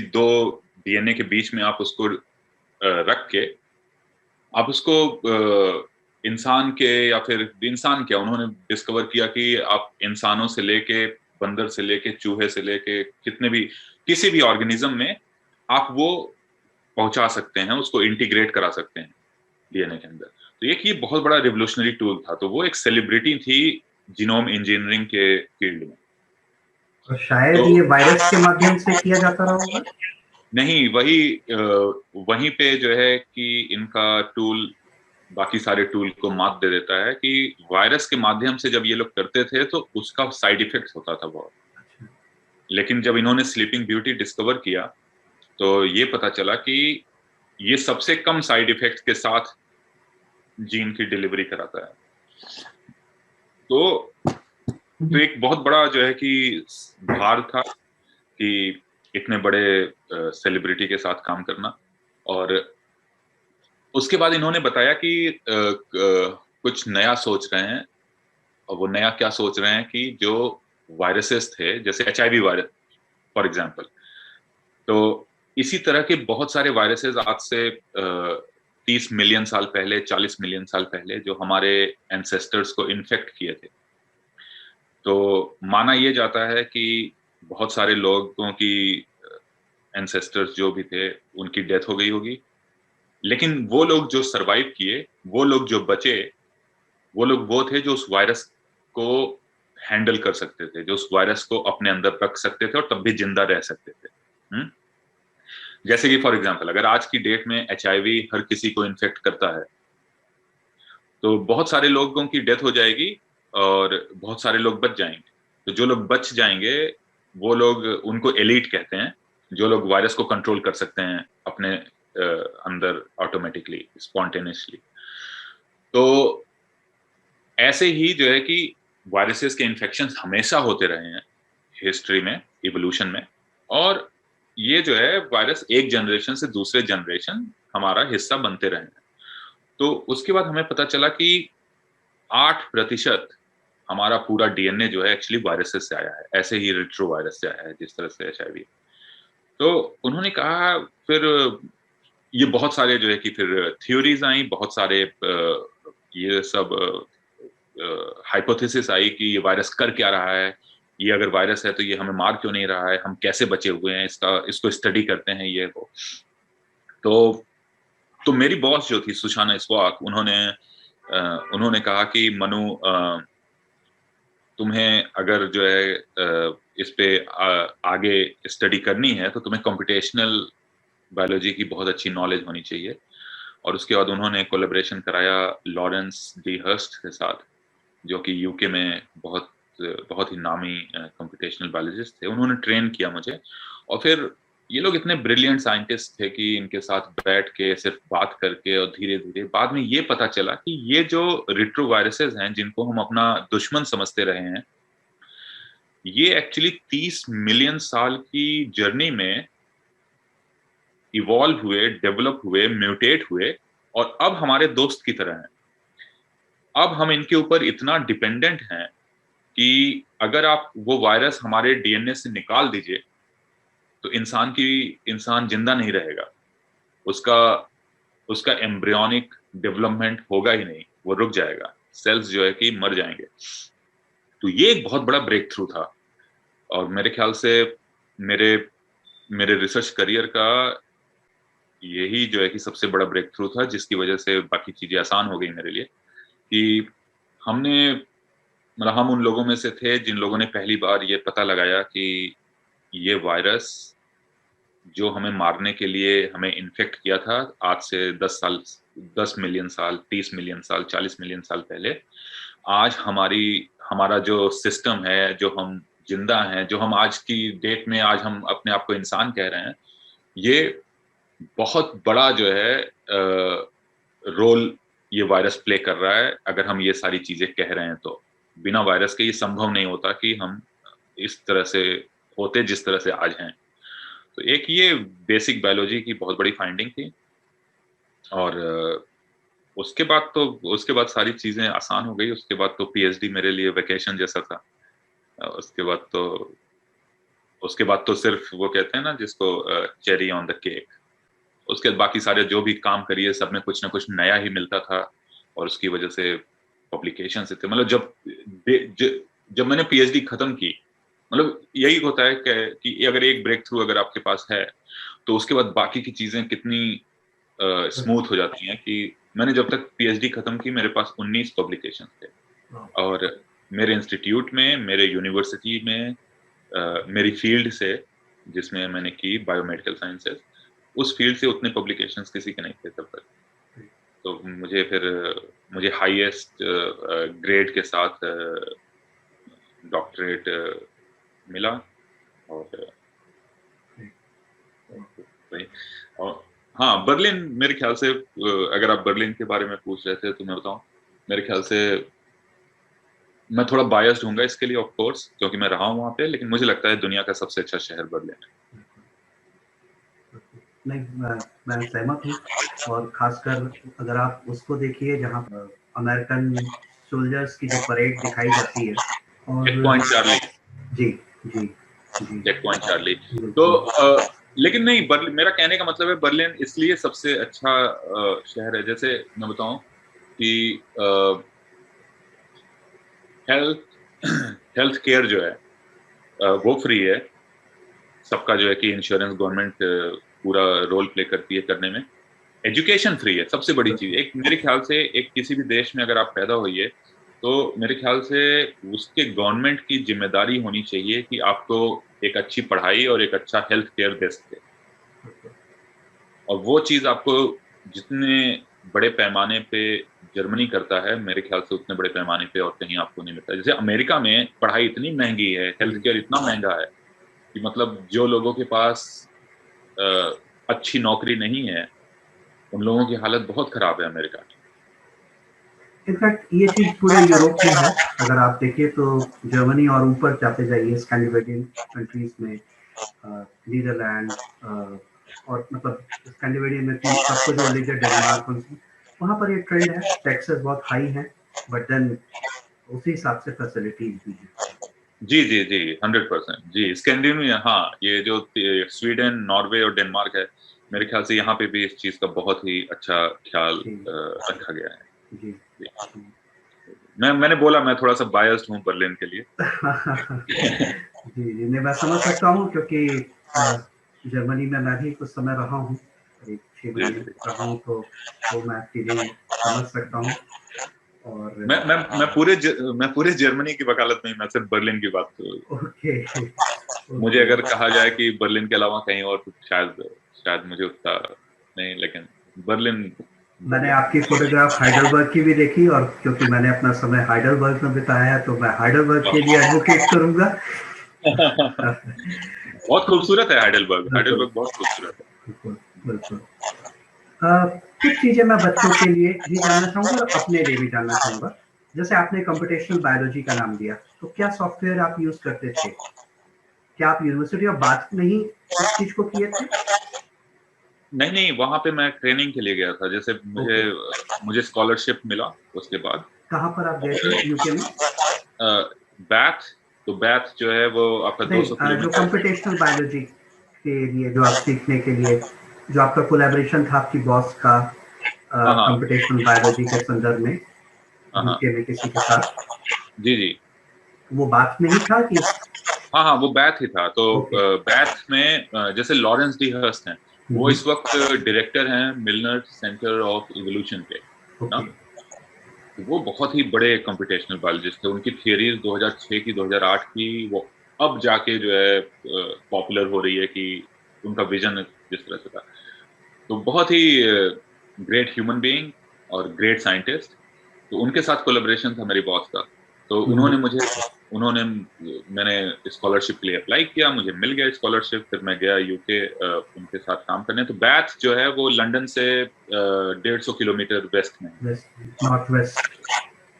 दो डीएनए के बीच में आप उसको रख के आप उसको इंसान के, या फिर इंसान क्या, उन्होंने डिस्कवर किया कि आप इंसानों से लेके, बंदर से लेके, चूहे से लेके, कितने भी, किसी भी ऑर्गेनिज्म में आप वो पहुंचा सकते हैं, उसको इंटीग्रेट करा सकते हैं डीएनए के अंदर। तो ये बहुत बड़ा रिवोल्यूशनरी टूल था। तो वो एक सेलिब्रिटी थी जीनोम इंजीनियरिंग के फील्ड में। और शायद तो ये वायरस के माध्यम से किया जाता रहा होगा। नहीं, वहीं पे जो है कि इनका टूल बाकी सारे टूल को मात दे देता है कि वायरस के माध्यम से जब ये लोग करते थे तो उसका साइड इफेक्ट होता था बहुत। लेकिन जब इन्होंने स्लीपिंग ब्यूटी डिस्कवर किया तो ये पता चला कि ये सबसे कम साइड इफेक्ट के साथ जीन की डिलीवरी कराता है। तो एक बहुत बड़ा जो है कि भार था कि इतने बड़े सेलिब्रिटी के साथ काम करना। और उसके बाद इन्होंने बताया कि कुछ नया सोच रहे हैं। और वो नया क्या सोच रहे हैं कि जो वायरसेस थे, जैसे HIV वायरस फॉर एग्जांपल, तो इसी तरह के बहुत सारे वायरसेस आज से 30 मिलियन साल पहले, 40 मिलियन साल पहले जो हमारे एंसेस्टर्स को इन्फेक्ट किए थे। तो माना यह जाता है कि बहुत सारे लोगों की एंसेस्टर्स जो भी थे उनकी डेथ हो गई होगी, लेकिन वो लोग जो सरवाइव किए, वो लोग जो बचे, वो लोग वो थे जो उस वायरस को हैंडल कर सकते थे, जो उस वायरस को अपने अंदर रख सकते थे और तब भी जिंदा रह सकते थे। जैसे कि फॉर एग्जांपल अगर आज की डेट में HIV हर किसी को इन्फेक्ट करता है तो बहुत सारे लोगों की डेथ हो जाएगी और बहुत सारे लोग बच जाएंगे। तो जो लोग बच जाएंगे वो लोग, उनको एलीट कहते हैं, जो लोग वायरस को कंट्रोल कर सकते हैं अपने अंदर ऑटोमेटिकली, स्पॉन्टेनियसली। तो ऐसे ही जो है कि वायरसेस के इन्फेक्शन हमेशा होते रहे हैं हिस्ट्री में, इवोल्यूशन में। और ये जो है वायरस एक जनरेशन से दूसरे जनरेशन हमारा हिस्सा बनते रहे हैं। तो उसके बाद हमें पता चला कि 8% हमारा पूरा डीएनए जो है एक्चुअली वायरसेस से आया है, ऐसे ही रिट्रो वायरस से आया है जिस तरह से HIV। तो उन्होंने कहा, फिर ये बहुत सारे जो है कि फिर थ्योरीज आई, बहुत सारे ये सब हाइपोथेसिस आई कि ये वायरस कर क्या रहा है, ये अगर वायरस है तो ये हमें मार क्यों नहीं रहा है, हम कैसे बचे हुए हैं, इसको स्टडी करते हैं ये वो। तो मेरी बॉस जो थी सुशाना स्वाक, उन्होंने कहा कि मनु, तुम्हें अगर जो है इस पे आगे स्टडी करनी है तो तुम्हें कंप्यूटेशनल बायोलॉजी की बहुत अच्छी नॉलेज होनी चाहिए। और उसके बाद उन्होंने कोलैबोरेशन कराया लॉरेंस डी हर्स्ट के साथ, जो कि यूके में बहुत ही नामी कंप्यूटेशनल बायोलॉजिस्ट थे। उन्होंने ट्रेन किया मुझे। और फिर ये लोग इतने ब्रिलियंट साइंटिस्ट थे कि इनके साथ बैठ के सिर्फ बात करके और धीरे धीरे बाद में ये पता चला कि ये जो रिट्रोवायरसेस हैं जिनको हम अपना दुश्मन समझते रहे हैं, ये एक्चुअली 30 मिलियन साल की जर्नी में इवॉल्व हुए, डेवलप हुए, म्यूटेट हुए और अब हमारे दोस्त की तरह हैं। अब हम इनके ऊपर इतना डिपेंडेंट हैं कि अगर आप वो वायरस हमारे डीएनए से निकाल दीजिए तो इंसान जिंदा नहीं रहेगा, उसका एम्ब्रियोनिक डेवलपमेंट होगा ही नहीं, वो रुक जाएगा, सेल्स जो है कि मर जाएंगे। तो ये एक बहुत बड़ा ब्रेक थ्रू था। और मेरे ख्याल से मेरे मेरे रिसर्च करियर का यही जो है कि सबसे बड़ा ब्रेक थ्रू था, जिसकी वजह से बाकी चीजें आसान हो गई मेरे लिए। कि हम उन लोगों में से थे जिन लोगों ने पहली बार ये पता लगाया कि ये वायरस जो हमें मारने के लिए हमें इन्फेक्ट किया था आज से 10 मिलियन साल, 30 मिलियन साल, 40 मिलियन साल पहले, आज हमारा जो सिस्टम है, जो हम जिंदा हैं, जो हम आज की डेट में आज हम अपने आप को इंसान कह रहे हैं, ये बहुत बड़ा जो है रोल ये वायरस प्ले कर रहा है। अगर हम ये सारी चीजें कह रहे हैं तो बिना वायरस के ये संभव नहीं होता कि हम इस तरह से होते जिस तरह से आज हैं। तो एक ये बेसिक बायोलॉजी की बहुत बड़ी फाइंडिंग थी। और उसके बाद सारी चीजें आसान हो गई। उसके बाद तो पीएचडी मेरे लिए वेकेशन जैसा था। उसके बाद तो सिर्फ वो कहते हैं ना जिसको चेरी ऑन द केक। उसके बाकी सारे जो भी काम करिए सब में कुछ ना कुछ नया ही मिलता था, और उसकी वजह से पब्लिकेशन से थे। मतलब जब मैंने पीएचडी खत्म की, मतलब यही होता है कि अगर एक ब्रेक थ्रू अगर आपके पास है तो उसके बाद बाकी की चीजें कितनी स्मूथ हो जाती हैं। कि मैंने जब तक पीएचडी खत्म की मेरे पास 19 पब्लिकेशन थे, और मेरे इंस्टीट्यूट में, मेरे यूनिवर्सिटी में, मेरी फील्ड से जिसमें मैंने की बायोमेडिकल साइंसेस, उस फील्ड से उतने पब्लिकेशंस किसी के नहीं थे तब तक। तो मुझे हाईएस्ट ग्रेड के साथ डॉक्टरेट मिला। और और हाँ, बर्लिन मेरे ख्याल से, अगर आप बर्लिन के बारे में पूछ रहे थे तो मैं बताऊं, मेरे ख्याल से मैं थोड़ा बायस्ड हूँगा इसके लिए ऑफ कोर्स, क्योंकि मैं रहा हूँ वहाँ पे, लेकिन मुझे लगता है दुनिया का सबसे अच्छा शहर बर्लिन है। नहीं, मैं सहमत हूँ। और खासकर अगर आप उसको देखिए जहाँ अमेरिकन सोल्जर्स की जो परेड दिखाई जाती है, और चेक पॉइंट चार्ली। जी जी जी, चेक पॉइंट चार्ली। तो लेकिन नहीं, मेरा कहने का मतलब है बर्लिन इसलिए सबसे अच्छा शहर है। जैसे मैं बताऊं कि हेल्थ केयर जो है वो फ्री है। सबका जो है कि इंश्योरेंस गवर्नमेंट पूरा रोल प्ले करती है करने में। एजुकेशन फ्री है, सबसे बड़ी चीज। एक मेरे ख्याल से एक किसी भी देश में अगर आप पैदा होइए तो मेरे ख्याल से उसके गवर्नमेंट की जिम्मेदारी होनी चाहिए कि आपको एक अच्छी पढ़ाई और एक अच्छा हेल्थ केयर दे सके। और वो चीज आपको जितने बड़े पैमाने पे जर्मनी करता है, मेरे ख्याल से उतने बड़े पैमाने पे और कहीं आपको नहीं मिलता। जैसे अमेरिका में पढ़ाई इतनी महंगी है, हेल्थ केयर इतना महंगा है कि मतलब जो लोगों के पास अच्छी नौकरी नहीं है उन लोगों की हालत बहुत खराब है अमेरिका की। इनफैक्ट ये चीज पूरे यूरोप में है। अगर आप देखिए तो जर्मनी और ऊपर जाते जाइए स्कैंडिनेवियन कंट्रीज में, नीदरलैंड, और मतलब स्कैंडिनेवियन में सबको जो लीजिए डेनमार्क, वहाँ पर ये ट्रेंड है। टैक्सेस बहुत हाई हैं, बट देन उसी हिसाब से फैसिलिटीज भी है। जी जी जी, 100%। जी, स्कैंडिनेविया, हाँ, ये जो स्वीडन, नॉर्वे और डेनमार्क है, मेरे ख्याल से यहाँ पे भी इस चीज का बहुत ही अच्छा ख्याल रखा गया है। जी मैंने बोला मैं थोड़ा सा बायस्ड हूँ बर्लिन के लिए। जी जी, नहीं मैं समझ सकता हूँ, क्योंकि जर्मनी में मैं भी कुछ समय रहा हूँ, करीब 6 महीने रहा हूँ, तो मैं चीजें समझ सकता हूँ। और मैं पूरे जर्मनी की वकालत नहीं, मैं सिर्फ बर्लिन की बात करूँ। ओके, मुझे अगर कहा जाए कि बर्लिन के अलावा कहीं और, तो शायद मुझे उतना नहीं, लेकिन बर्लिन। मैंने आपकी फोटोग्राफ हाइडलबर्ग की भी देखी, और क्योंकि मैंने अपना समय हाइडलबर्ग में बिताया है तो मैं हाइडलबर्ग के लिए एडवोकेट करूंगा। बहुत खूबसूरत है हाइडलबर्ग बहुत खूबसूरत है। बिल्कुल बिल्कुल। कुछ चीजें मैं बच्चों के लिए भी जानना चाहूंगा और अपने लिए भी जानना चाहूंगा। जैसे आपने कंप्यूटेशनल बायोलॉजी का नाम दिया, तो क्या सॉफ्टवेयर आप यूज करते थे? क्या आप यूनिवर्सिटी ऑफ बाथ में ही इस चीज को किए थे? नहीं नहीं, वहां पे मैं ट्रेनिंग के लिए गया था। जैसे मुझे स्कॉलरशिप मिला उसके बाद। कहाँ पर आप गए थे यूके में? बैथ। तो बैथ जो है वो आपका 200 जो किलोमीटर कंप्यूटेशनल बायोलॉजी के लिए, जो आप सीखने के लिए, जो आपका कोलैबोरेशन था आपकी बॉस का हाँ कंप्यूटेशनल बायोलॉजी के संदर्भ में हाँ यूके में किसी के साथ, जी जी, वो बात में ही था कि? हाँ हाँ, वो बैथ ही था। तो ओके। बैथ में जैसे लॉरेंस डी हर्स्ट हैं, वो इस वक्त डायरेक्टर हैं मिलनर सेंटर ऑफ इवोल्यूशन के ना। ओके। वो बहुत ही बड़े कंप्यूटेशनल बायोलॉजिस्ट थे। उनकी थियरीज 2006 की, 2008 की, वो अब जाके जो है पॉपुलर हो रही है कि उनका विजन जिस तरह से था। तो बहुत ही ग्रेट ह्यूमन बीइंग और ग्रेट साइंटिस्ट। तो उनके साथ कोलैबोरेशन था मेरी बॉस का। तो उन्होंने मैंने स्कॉलरशिप के लिए अप्लाई किया, मुझे मिल गया स्कॉलरशिप। फिर मैं गया यूके उनके साथ काम करने। तो बैथ जो है वो लंदन से 150 किलोमीटर वेस्ट में है। North west.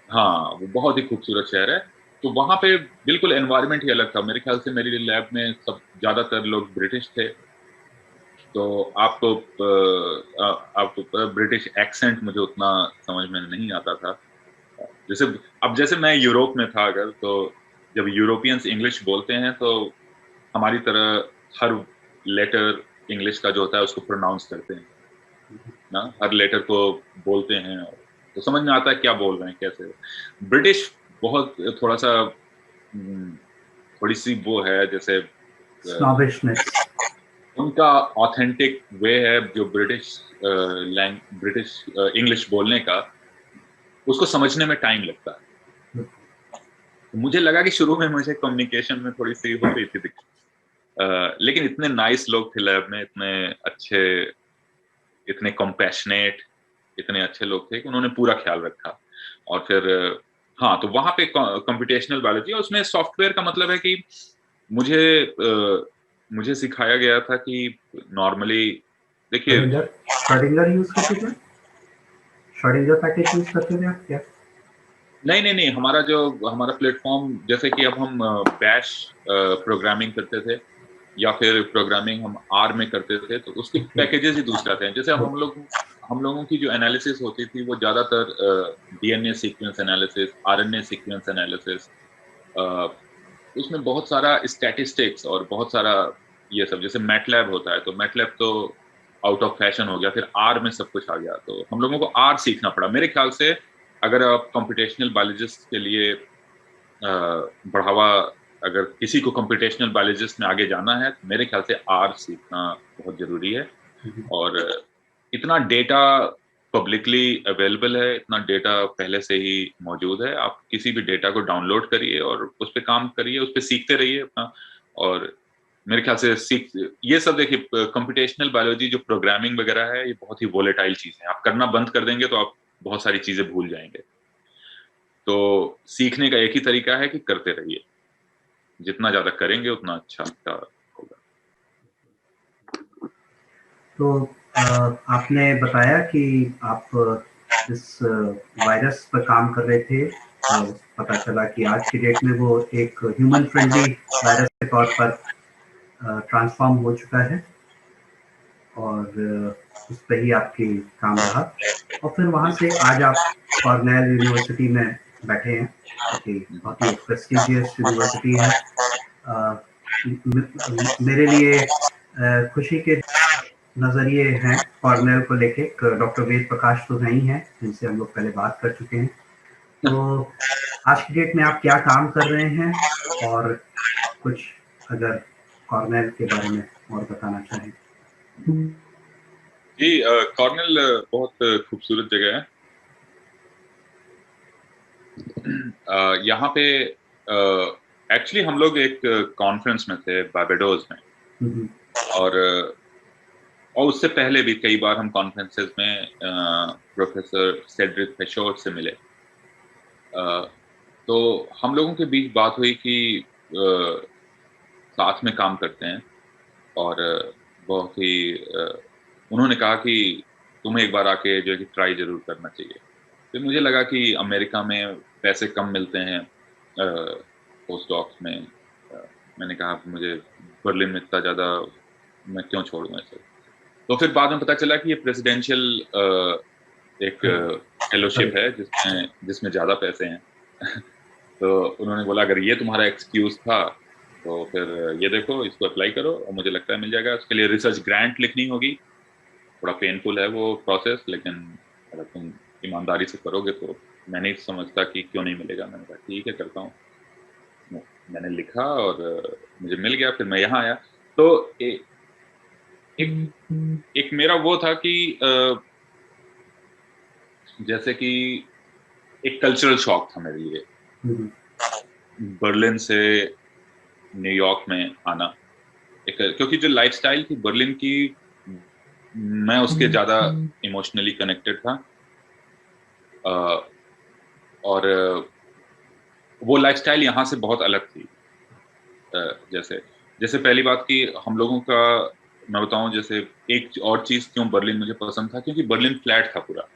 हाँ, वो बहुत ही खूबसूरत शहर है। तो वहां पे बिल्कुल एनवायरनमेंट ही अलग था। मेरे ख्याल से मेरी लैब में सब ज्यादातर लोग ब्रिटिश थे, तो आपको आप ब्रिटिश एक्सेंट मुझे उतना समझ में नहीं आता था। जैसे मैं यूरोप में था, अगर तो जब यूरोपियंस इंग्लिश बोलते हैं तो हमारी तरह हर लेटर इंग्लिश का जो होता है उसको प्रोनाउंस करते हैं ना, हर लेटर को बोलते हैं, तो समझ में आता है क्या बोल रहे हैं कैसे। ब्रिटिश बहुत थोड़ा सा थोड़ी सी वो है, जैसे स्नॉबिशनेस। उनका ऑथेंटिक वे है जो ब्रिटिश इंग्लिश बोलने का, उसको समझने में टाइम लगता है। मुझे लगा कि शुरू में मुझे कम्युनिकेशन में थोड़ी सी हो रही थी दिक्कत, लेकिन इतने नाइस लोग थे लैब में, इतने अच्छे, इतने कंपैशनेट, इतने अच्छे लोग थे कि उन्होंने पूरा ख्याल रखा। और फिर हाँ, तो वहां पे कंप्यूटेशनल बायोलॉजी, और उसमें सॉफ्टवेयर का मतलब है कि मुझे मुझे सिखाया गया था कि नॉर्मली देखिए, श्रोडिंगर यूज करते थे, श्रोडिंगर पैकेज यूज करते थे आप क्या? नहीं, हमारा प्लेटफॉर्म, जैसे कि अब हम बैश प्रोग्रामिंग करते थे या फिर प्रोग्रामिंग हम आर में करते थे, तो उसके पैकेजेस ही दूसरे आते हैं। जैसे अब हम लोगों की जो एनालिसिस होती थी वो ज्यादातर DNA sequence analysis, RNA sequence analysis, उसमें बहुत सारा स्टैटिस्टिक्स और बहुत सारा ये सब, जैसे मैटलैब होता है, तो मैटलैब तो आउट ऑफ फैशन हो गया, फिर आर में सब कुछ आ गया, तो हम लोगों को आर सीखना पड़ा। मेरे ख्याल से अगर आप कंप्यूटेशनल बायोलॉजिस्ट के लिए बढ़ावा, अगर किसी को कंप्यूटेशनल बायोलॉजिस्ट में आगे जाना है, तो मेरे ख्याल से आर सीखना बहुत जरूरी है। और इतना डेटा पब्लिकली अवेलेबल है, इतना डेटा पहले से ही मौजूद है, आप किसी भी डेटा को डाउनलोड करिए और उस पर काम करिए, उस पर सीखते रहिए अपना। और मेरे ख्याल से ये सब देखिए, कंप्यूटेशनल बायोलॉजी जो प्रोग्रामिंग वगैरह है, ये बहुत ही वोलेटाइल चीज है, आप करना बंद कर देंगे तो आप बहुत सारी चीजें भूल जाएंगे। तो सीखने का एक ही तरीका है कि करते रहिए, जितना ज्यादा करेंगे उतना अच्छा होगा। तो आपने बताया कि आप इस वायरस पर काम कर रहे थे, पता चला कि आज की डेट में वो एक ह्यूमन फ्रेंडली वायरस के तौर पर ट्रांसफॉर्म हो चुका है, और उस पर ही आपकी काम रहा। और फिर वहाँ से आज आप कॉर्नेल यूनिवर्सिटी में बैठे हैं, कि बहुत ही एक प्रेस्टिजियस यूनिवर्सिटी है। मेरे लिए खुशी के नज़रिए हैं कॉर्नेल को लेके। डॉक्टर वेद प्रकाश तो नहीं है, जिनसे हम लोग पहले बात कर चुके हैं। तो आज की डेट में आप क्या काम कर रहे हैं, और कुछ अगर कॉर्नेल के बारे में और बताना चाहें। जी, कॉर्नेल बहुत खूबसूरत जगह है। यहाँ पे एक्चुअली हम लोग एक कॉन्फ्रेंस में थे बारबाडोस में, और उससे पहले भी कई बार हम कॉन्फ्रेंसेस में प्रोफेसर सेड्रिक पेशोर से मिले। तो हम लोगों के बीच बात हुई कि साथ में काम करते हैं, और बहुत ही उन्होंने कहा कि तुम्हें एक बार आके जो है कि ट्राई जरूर करना चाहिए। फिर मुझे लगा कि अमेरिका में पैसे कम मिलते हैं पोस्ट डॉक्स में। मैंने कहा मुझे बर्लिन में इतना ज़्यादा, मैं क्यों छोड़ूं ऐसे। तो फिर बाद में पता चला कि ये प्रेसिडेंशियल एक फेलोशिप है जिसमें ज़्यादा पैसे हैं। तो उन्होंने बोला अगर ये तुम्हारा एक्सक्यूज था तो फिर ये देखो, इसको अप्लाई करो, और मुझे लगता है मिल जाएगा। उसके लिए रिसर्च ग्रांट लिखनी होगी, थोड़ा पेनफुल है वो प्रोसेस, लेकिन अगर तुम ईमानदारी से करोगे तो मैं नहीं समझता कि क्यों नहीं मिलेगा। मैंने कहा ठीक है, करता हूँ। मैंने लिखा और मुझे मिल गया। फिर मैं यहाँ आया, तो एक मेरा वो था कि जैसे कि एक कल्चरल शॉक था मेरे लिए, बर्लिन से न्यूयॉर्क में आना। क्योंकि जो लाइफस्टाइल थी बर्लिन की, मैं उसके ज्यादा इमोशनली कनेक्टेड था, और वो लाइफस्टाइल यहाँ से बहुत अलग थी। जैसे जैसे पहली बात की हम लोगों का मैं बताऊं, जैसे एक और चीज क्यों बर्लिन मुझे पसंद था, क्योंकि बर्लिन फ्लैट था पूरा,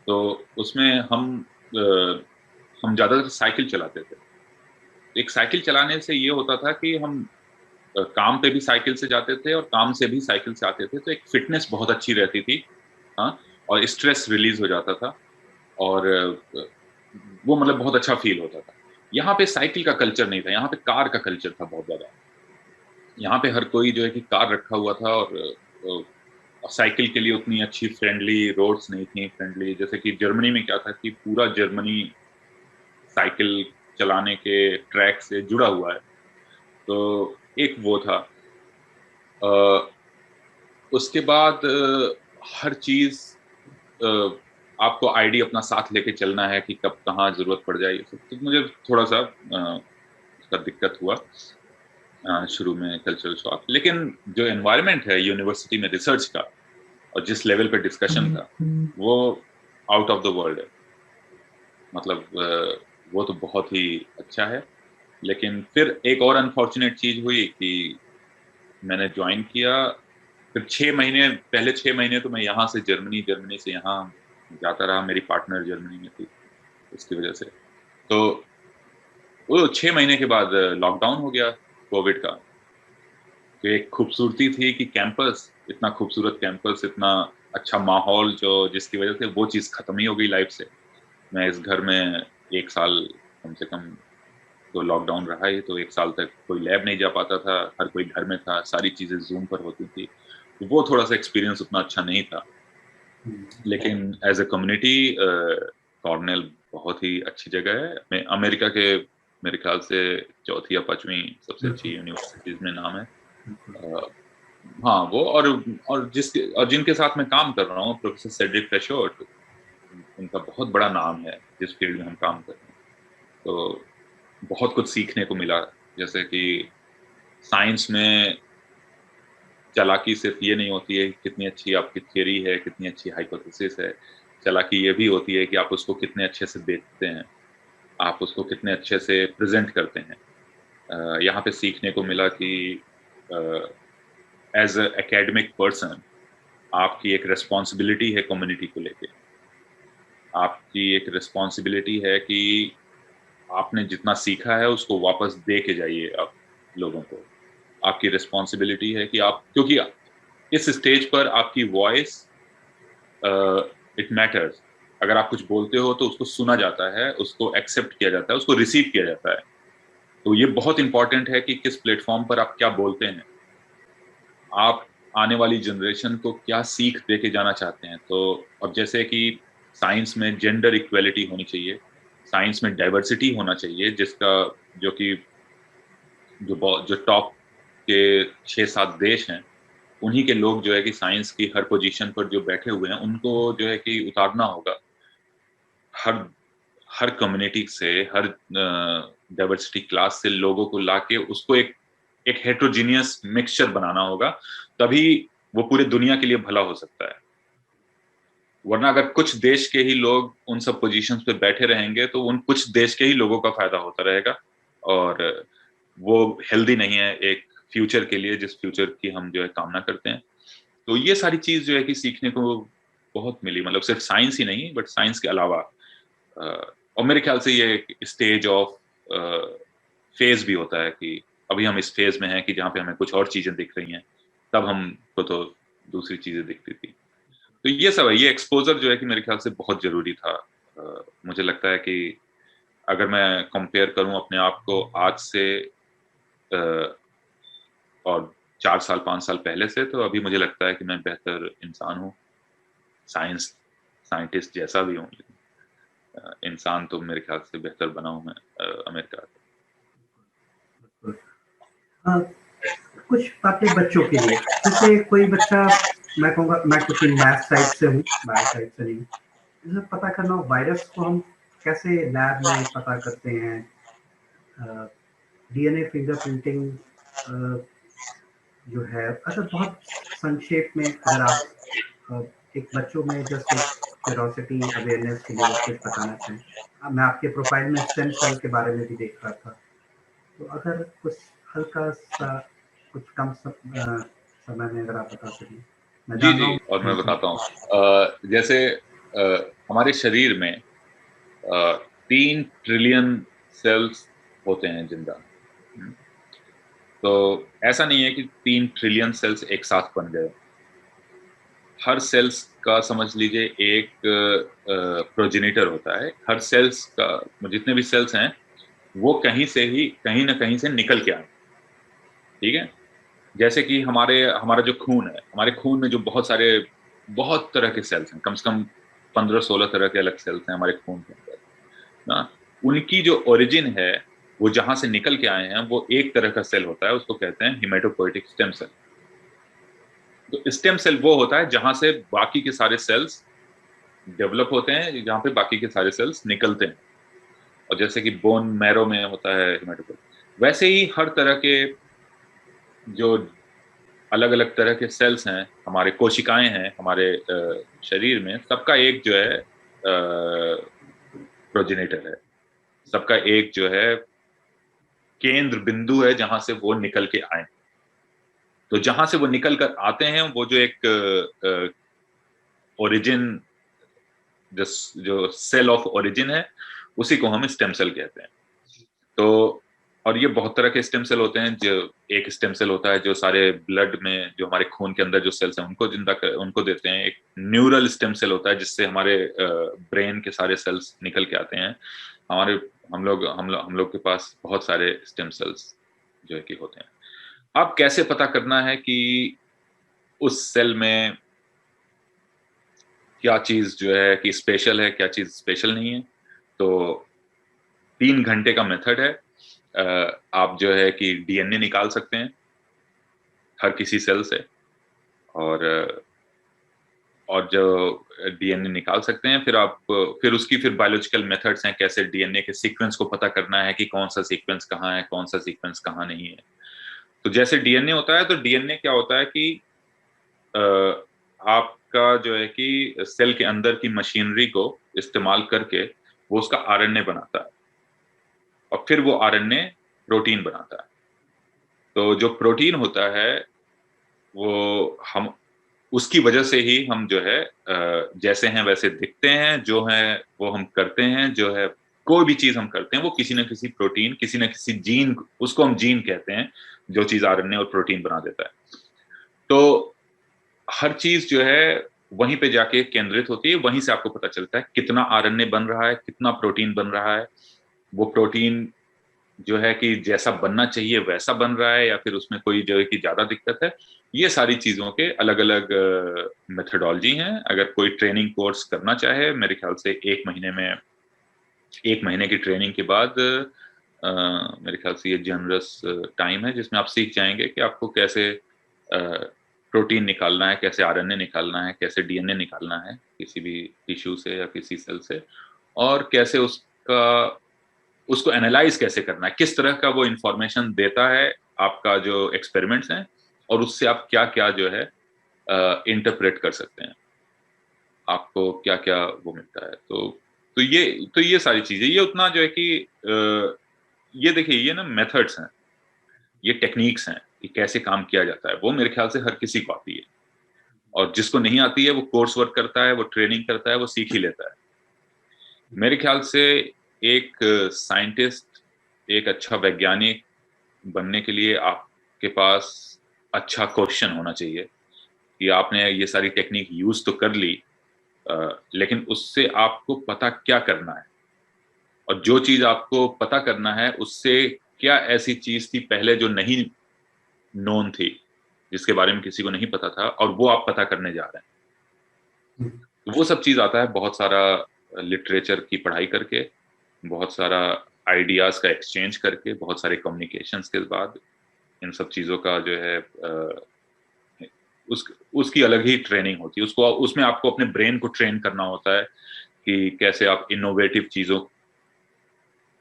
तो उसमें हम ज्यादातर साइकिल चलाते थे। एक साइकिल चलाने से ये होता था कि हम काम पे भी साइकिल से जाते थे और काम से भी साइकिल से आते थे, तो एक फिटनेस बहुत अच्छी रहती थी। हाँ, और स्ट्रेस रिलीज हो जाता था और वो मतलब बहुत अच्छा फील होता था। यहाँ पे साइकिल का कल्चर नहीं था, यहाँ पे कार का कल्चर था बहुत ज़्यादा। यहाँ पे हर कोई जो है कि कार रखा हुआ था और साइकिल के लिए उतनी अच्छी फ्रेंडली रोड्स नहीं थी, फ्रेंडली जैसे कि जर्मनी में क्या था कि पूरा जर्मनी साइकिल चलाने के ट्रैक से जुड़ा हुआ है। तो एक वो था। उसके बाद हर चीज़ आपको आईडी अपना साथ लेके चलना है कि कब कहाँ ज़रूरत पड़ जाए ये सब। तो मुझे थोड़ा-सा उसका दिक्कत हुआ शुरू में कल्चरल शॉक। लेकिन जो एनवायरनमेंट है यूनिवर्सिटी में रिसर्च का और जिस लेवल पे डिस्कशन था, वो आउट ऑफ द वर्ल्ड है। मतलब वो तो बहुत ही अच्छा है। लेकिन फिर एक और अनफॉर्चुनेट चीज़ हुई कि मैंने जॉइन किया, फिर 6 महीने पहले 6 महीने तो मैं यहाँ से जर्मनी, जर्मनी से यहाँ जाता रहा, मेरी पार्टनर जर्मनी में थी, उसकी वजह से। तो वो 6 महीने के बाद लॉकडाउन हो गया कोविड का। तो एक खूबसूरती थी कि कैंपस, इतना खूबसूरत कैंपस, इतना अच्छा माहौल जो जिसकी वजह से वो चीज़ खत्म ही हो गई लाइफ से। मैं इस घर में 1 साल कम से कम तो लॉकडाउन रहा ही, तो 1 साल तक कोई लैब नहीं जा पाता था, हर कोई घर में था, सारी चीज़ें ज़ूम पर होती थी। तो वो थोड़ा-सा एक्सपीरियंस उतना अच्छा नहीं था। लेकिन एज़ अ कम्युनिटी कॉर्नेल बहुत ही अच्छी जगह है। मैं अमेरिका के मेरे ख्याल से 4थी या 5वीं सबसे अच्छी यूनिवर्सिटीज़ में नाम है। अ, हाँ, वो और जिनके साथ मैं काम कर रहा हूँ, प्रोफेसर सेड्रिक फ्रेशोट, उनका बहुत बड़ा नाम है, जिस फील्ड में हम काम कर रहे हैं। तो बहुत कुछ सीखने को मिला, जैसे कि साइंस में चालाकी सिर्फ ये नहीं होती है कि कितनी अच्छी आपकी थ्योरी है, कितनी अच्छी हाइपोथेसिस है। चालाकी ये भी होती है कि आप उसको कितने अच्छे से देखते हैं, आप उसको कितने अच्छे से प्रेज़ेंट करते हैं। यहाँ पे सीखने को मिला कि अ, एज़ अ एकेडमिक पर्सन आपकी एक रिस्पॉन्सिबिलिटी है कम्युनिटी को लेके। आपकी एक रिस्पॉन्सिबिलिटी है कि आपने जितना सीखा है उसको वापस दे के जाइए आप लोगों को। आपकी रिस्पॉन्सिबिलिटी है कि आप क्योंकि इस स्टेज पर आपकी वॉइस इट मैटर्स। अगर आप कुछ बोलते हो तो उसको सुना जाता है, उसको एक्सेप्ट किया जाता है, उसको रिसीव किया जाता है। तो ये बहुत इम्पोर्टेंट है कि किस प्लेटफ़ॉर्म पर आप क्या बोलते हैं। आप आने वाली जनरेशन को क्या सीख दे के जाना चाहते हैं। तो अब जैसे कि साइंस में जेंडर इक्वालिटी होनी चाहिए, साइंस में डाइवर्सिटी होना चाहिए जिसका जो कि जो टॉप के 6-7 देश हैं, उन्हीं के लोग जो है कि साइंस की हर पोज़ीशन पर जो बैठे हुए हैं, उनको जो है कि उतारना होगा। हर हर कम्युनिटी से, हर डाइवर्सिटी क्लास से लोगों को लाके उसको एक एक हेटेरोजेनियस मिक्सचर बनाना होगा, तभी वो पूरे दुनिया के लिए भला हो सकता है। वरना अगर कुछ देश के ही लोग उन सब पोज़ीशंस पे बैठे रहेंगे, तो उन कुछ देश के ही लोगों का फ़ायदा होता रहेगा और वो हेल्दी नहीं है एक फ्यूचर के लिए, जिस फ्यूचर की हम जो है कामना करते हैं। तो ये सारी चीज़ जो है कि सीखने को बहुत मिली, मतलब सिर्फ साइंस ही नहीं, बट साइंस के अलावा अ, और मेरे ख्याल से ये एक स्टेज ऑफ फेज़ भी होता है कि अभी हम इस फेज़ में हैं कि जहाँ पे हमें कुछ और चीज़ें दिख रही हैं, तब हमको तो दूसरी चीज़ें दिखती थी। तो ये सब है, ये एक्सपोज़र जो है कि मेरे ख्याल से बहुत ज़रूरी था। मुझे लगता है कि अगर मैं कंपेयर करूँ अपने आप को आज से अ, और 4 साल, 5 साल पहले से, तो अभी मुझे लगता है कि मैं बेहतर इंसान हूँ। साइंस साइंटिस्ट जैसा भी हूँ, लेकिन इंसान तो मेरे ख्याल से बेहतर बना हूँ मैं अमेरिका से। हाँ, कुछ बातें बच्चों के लिए, जैसे कोई बच्चा, मैं कहूँगा, मैं क्योंकि मैथ साइड से हूँ, बायो साइड से नहीं, जैसे पता करना हो वायरस को हम कैसे लैब में पता करते हैं, डीएनए फिंगरप्रिंटिंग जो है, अगर बहुत संक्षेप में अगर आप अ, एक बच्चों में जस्ट एक क्यूरोसिटी अवेयरनेस के लिए कुछ बताना चाहें। मैं आपके प्रोफाइल में स्टेम सेल के बारे में भी देख रहा था, तो अगर कुछ हल्का सा कुछ कम समय में अगर आप बता सकें, मैं जी, जान रहा जी, हूँ। और मैं जी। बताता हूँ। जैसे हमारे शरीर में 3 ट्रिलियन सेल्स होते हैं जिंदा। हुँ। तो ऐसा नहीं है कि 3 ट्रिलियन सेल्स एक साथ बन गए। हर सेल्स का समझ लीजिए एक प्रोजेनिटर होता है। हर सेल्स का जितने भी सेल्स हैं वो कहीं से ही कहीं ना कहीं से निकल के आए, ठीक है। जैसे कि हमारा जो खून है, हमारे खून में जो बहुत तरह के सेल्स हैं, कम से कम 15-16 तरह के अलग सेल्स हैं हमारे खून के अंदर ना। उनकी जो ओरिजिन है वो जहां से निकल के आए हैं वो एक तरह का सेल होता है, उसको कहते हैं हिमेटोपोइटिक स्टेम सेल। तो स्टेम सेल वो होता है जहां से बाकी के सारे सेल्स डेवलप होते हैं, जहां पे बाकी के सारे सेल्स निकलते हैं। और जैसे कि बोन मैरो में होता है हिमेटोपोइट, वैसे ही हर तरह के जो अलग अलग तरह के सेल्स हैं, हमारे कोशिकाएं हैं हमारे शरीर में, सबका एक जो है प्रोजेनेटर है, सबका एक जो है केंद्र बिंदु है जहां से वो निकल के आए। तो जहां से वो निकल कर आते हैं वो जो एक ओरिजिन, जो सेल ऑफ ओरिजिन है, उसी को हम स्टेम सेल कहते हैं। तो और ये बहुत तरह के स्टेम सेल होते हैं। जो एक स्टेम सेल होता है जो सारे ब्लड में, जो हमारे खून के अंदर जो सेल्स हैं उनको देते हैं। एक न्यूरल स्टेम सेल होता है जिससे हमारे ब्रेन के सारे सेल्स निकल के आते हैं। हमारे हम लोग के पास बहुत सारे स्टेम सेल्स जो है कि होते हैं। अब कैसे पता करना है कि उस सेल में क्या चीज जो है कि स्पेशल है, क्या चीज स्पेशल नहीं है? तो 3 घंटे का मेथड है। आप जो है कि डीएनए निकाल सकते हैं हर किसी सेल से, और जो डीएनए निकाल सकते हैं, फिर उसकी बायोलॉजिकल मेथड्स हैं कैसे डीएनए के सीक्वेंस को पता करना है कि कौन सा सीक्वेंस कहाँ है, कौन सा सीक्वेंस कहाँ नहीं है। तो जैसे डीएनए होता है, तो डीएनए क्या होता है कि आपका जो है कि सेल के अंदर की मशीनरी को इस्तेमाल करके वो उसका आरएनए बनाता है, और फिर वो आरएनए प्रोटीन बनाता है। तो जो प्रोटीन होता है वो हम उसकी वजह से ही हम जो है जैसे हैं वैसे दिखते हैं, जो है वो हम करते हैं, जो है कोई भी चीज हम करते हैं वो किसी न किसी प्रोटीन, किसी न किसी जीन, उसको हम जीन कहते हैं, जो चीज आरएनए और प्रोटीन बना देता है। तो हर चीज जो है वहीं पे जाके केंद्रित होती है, वहीं से आपको पता चलता है कितना आरएनए बन रहा है, कितना प्रोटीन बन रहा है, वो प्रोटीन जो है कि जैसा बनना चाहिए वैसा बन रहा है, या फिर उसमें कोई जो है कि ज्यादा दिक्कत है। ये सारी चीजों के अलग अलग मेथडोलॉजी हैं। अगर कोई ट्रेनिंग कोर्स करना चाहे, मेरे ख्याल से 1 महीने की ट्रेनिंग के बाद मेरे ख्याल से ये जनरस टाइम है जिसमें आप सीख जाएंगे कि आपको कैसे प्रोटीन निकालना है, कैसे आरएनए निकालना है, कैसे डीएनए निकालना है किसी भी टिश्यू से या किसी सेल से, और कैसे उसको एनालाइज कैसे करना है, किस तरह का वो इंफॉर्मेशन देता है आपका जो एक्सपेरिमेंट्स हैं, और उससे आप क्या क्या जो है इंटरप्रेट कर सकते हैं, आपको क्या क्या वो मिलता है। तो ये सारी चीजें, ये उतना जो है कि ये देखिए, ये ना मेथड्स हैं, ये टेक्निक्स हैं कि कैसे काम किया जाता है, वो मेरे ख्याल से हर किसी को आती है, और जिसको नहीं आती है वो कोर्स वर्क करता है, वो ट्रेनिंग करता है, वो सीख ही लेता है। मेरे ख्याल से एक साइंटिस्ट, एक अच्छा वैज्ञानिक बनने के लिए आपके पास अच्छा क्वेश्चन होना चाहिए कि आपने ये सारी टेक्निक यूज तो कर ली, लेकिन उससे आपको पता क्या करना है, और जो चीज आपको पता करना है उससे क्या ऐसी चीज थी पहले जो नहीं नोन थी, जिसके बारे में किसी को नहीं पता था, और वो आप पता करने जा रहे हैं। तो वो सब चीज आता है बहुत सारा लिटरेचर की पढ़ाई करके, बहुत सारा आइडियाज का एक्सचेंज करके, बहुत सारे कम्युनिकेशंस के बाद। इन सब चीजों का जो है उसकी अलग ही ट्रेनिंग होती है। उसमें आपको अपने ब्रेन को ट्रेन करना होता है कि कैसे आप इनोवेटिव चीजों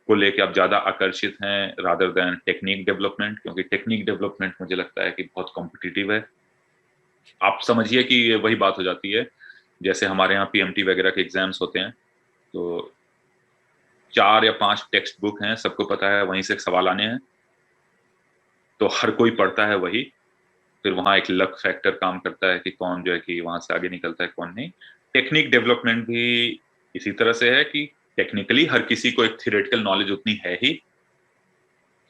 को लेके आप ज्यादा आकर्षित हैं रादर देन टेक्निक डेवलपमेंट, क्योंकि टेक्निक डेवलपमेंट मुझे लगता है कि बहुत कॉम्पिटिटिव है। आप समझिए कि ये वही बात हो जाती है जैसे हमारे यहाँ पीएमटी वगैरह के एग्जाम्स होते हैं, तो 4 या 5 टेक्स्ट बुक हैं, सबको पता है वहीं से सवाल आने हैं, तो हर कोई पढ़ता है वही। फिर वहाँ एक लक फैक्टर काम करता है कि कौन जो है कि वहां से आगे निकलता है, कौन नहीं। टेक्निक डेवलपमेंट भी इसी तरह से है कि टेक्निकली हर किसी को एक थियोरेटिकल नॉलेज उतनी है ही,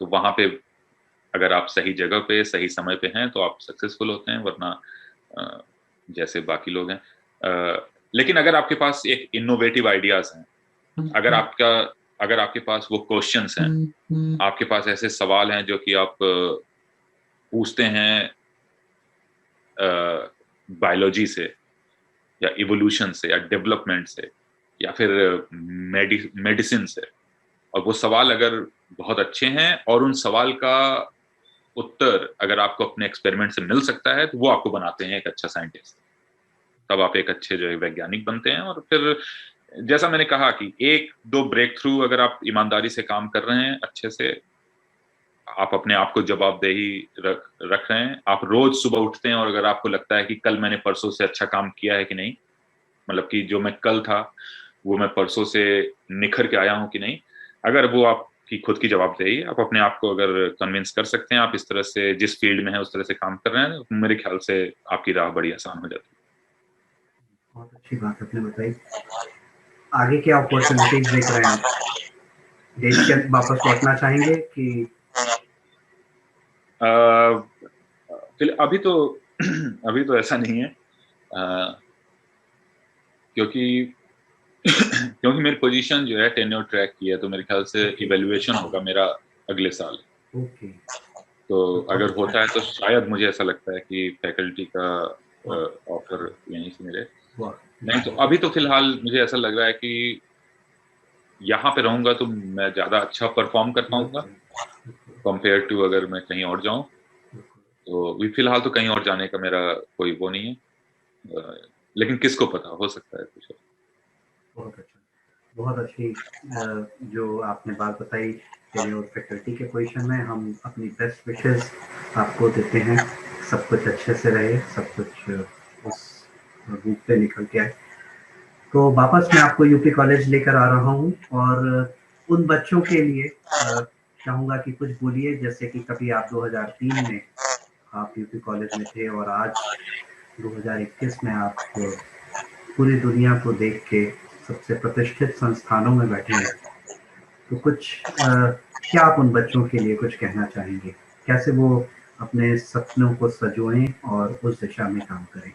तो वहां पे अगर आप सही जगह पे सही समय पे हैं तो आप सक्सेसफुल होते हैं, वरना जैसे बाकी लोग हैं। लेकिन अगर आपके पास एक इनोवेटिव आइडियाज हैं, अगर आपके पास वो क्वेश्चंस हैं, आपके पास ऐसे सवाल हैं जो कि आप पूछते हैं बायोलॉजी से या इवोल्यूशन से या डेवलपमेंट से या फिर मेडिसिन से, और वो सवाल अगर बहुत अच्छे हैं और उन सवाल का उत्तर अगर आपको अपने एक्सपेरिमेंट से मिल सकता है, तो वो आपको बनाते हैं एक अच्छा साइंटिस्ट। तब आप एक अच्छे जो है वैज्ञानिक बनते हैं। और फिर जैसा मैंने कहा कि एक दो ब्रेक थ्रू अगर आप ईमानदारी से काम कर रहे हैं, अच्छे से आप अपने आप को जवाबदेही रख रहे हैं, आप रोज सुबह उठते हैं और अगर आपको लगता है कि कल मैंने परसों से अच्छा काम किया है कि नहीं, मतलब कि जो मैं कल था वो मैं परसों से निखर के आया हूं कि नहीं, अगर वो आपकी खुद की जवाबदेही है, आप अपने आप को अगर कन्विंस कर सकते हैं, आप इस तरह से जिस फील्ड में है उस तरह से काम कर रहे हैं, तो मेरे ख्याल से आपकी राह बड़ी आसान हो जाती है। बहुत अच्छी बात आपने बताई। आगे क्या अपॉर्चुनिटीज देख रहे हैं आप? देश के वापस लौटना चाहेंगे कि अभी तो अभी तो ऐसा नहीं है, क्योंकि क्योंकि मेरी पोजीशन जो है टेन्योर ट्रैक की है, तो मेरे ख्याल से इवैल्यूएशन होगा मेरा अगले साल। ओके, तो अगर होता है तो शायद मुझे ऐसा लगता है कि फैकल्टी का ऑफर यहीं से मिले। नहीं तो अभी तो फिलहाल मुझे ऐसा लग रहा है कि यहाँ पे रहूंगा तो मैं ज्यादा अच्छा परफॉर्म कर पाऊंगा कंपेयर टू अगर मैं कहीं और जाऊं। तो अभी फिलहाल तो कहीं और जाने का मेरा कोई वो नहीं है, लेकिन किसको पता, हो सकता है कुछ। बहुत अच्छा, बहुत अच्छी जो आपने बात बताई। टेन्योर फैकल्टी के पोजीशन में हम अपनी बेस्ट विशेस आपको देते हैं, सब कुछ अच्छे से रहे, सब कुछ उस रूप पे निकल के आए। तो वापस मैं आपको यूपी कॉलेज लेकर आ रहा हूँ और उन बच्चों के लिए चाहूँगा कि कुछ बोलिए, जैसे कि कभी आप 2003 में आप यूपी कॉलेज में थे और आज 2021 में आप पूरी दुनिया को देख के सबसे प्रतिष्ठित संस्थानों में बैठे हैं। तो कुछ क्या आप उन बच्चों के लिए कुछ कहना चाहेंगे? कैसे वो अपने सपनों को संजोएं और उस दिशा में काम करें?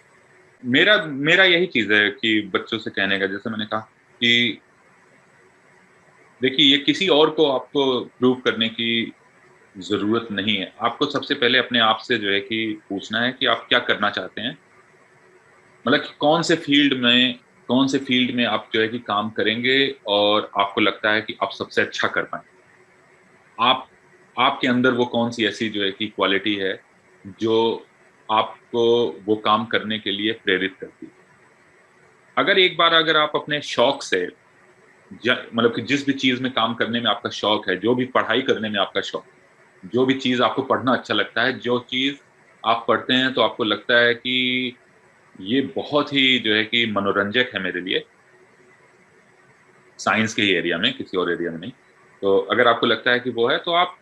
मेरा मेरा यही चीज है कि बच्चों से कहने का, जैसे मैंने कहा कि देखिए, ये किसी और को आपको प्रूव करने की जरूरत नहीं है। आपको सबसे पहले अपने आप से जो है कि पूछना है कि आप क्या करना चाहते हैं, मतलब कि कौन से फील्ड में आप जो है कि काम करेंगे और आपको लगता है कि आप सबसे अच्छा कर पाएंगे। आप आपके अंदर वो कौन सी ऐसी जो है कि क्वालिटी है जो आपको वो काम करने के लिए प्रेरित करती है। अगर एक बार अगर आप अपने शौक से मतलब कि जिस भी चीज में काम करने में आपका शौक है, जो भी पढ़ाई करने में आपका शौक है, जो भी चीज आपको पढ़ना अच्छा लगता है, जो चीज आप पढ़ते हैं तो आपको लगता है कि ये बहुत ही जो है कि मनोरंजक है मेरे लिए, साइंस के ही एरिया में, किसी और एरिया में नहीं। तो अगर आपको लगता है कि वो है, तो आप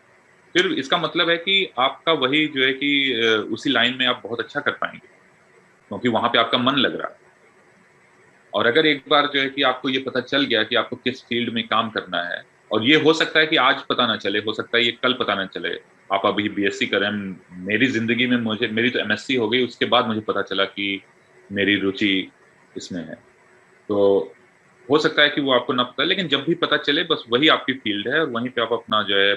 फिर इसका मतलब है कि आपका वही जो है कि उसी लाइन में आप बहुत अच्छा कर पाएंगे, क्योंकि वहां पे आपका मन लग रहा है। और अगर एक बार जो है कि आपको ये पता चल गया कि आपको किस फील्ड में काम करना है, और ये हो सकता है कि आज पता ना चले, हो सकता है ये कल पता ना चले। आप अभी बीएससी करें, मेरी जिंदगी में मेरी तो एमएससी हो गई, उसके बाद मुझे पता चला कि मेरी रुचि इसमें है। तो हो सकता है कि वो आपको ना पता, लेकिन जब भी पता चले बस वही आपकी फील्ड है और वहीं पे आप अपना जो है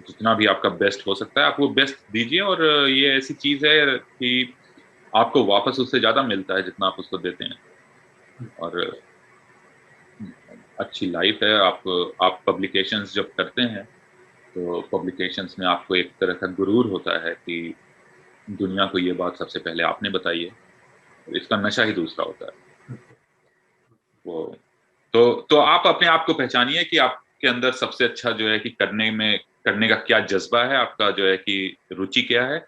जितना भी आपका बेस्ट हो सकता है आप वो बेस्ट दीजिए। और ये ऐसी चीज है कि आपको वापस उससे ज्यादा मिलता है जितना आप उसको देते हैं। और अच्छी लाइफ है। आप पब्लिकेशंस जब करते हैं तो पब्लिकेशंस में आपको एक तरह का गुरूर होता है कि दुनिया को ये बात सबसे पहले आपने बताई है, और इसका नशा ही दूसरा होता है। वो तो आप अपने आप को पहचानिए कि आपके अंदर सबसे अच्छा जो है कि करने का क्या जज्बा है, आपका जो है कि रुचि क्या है।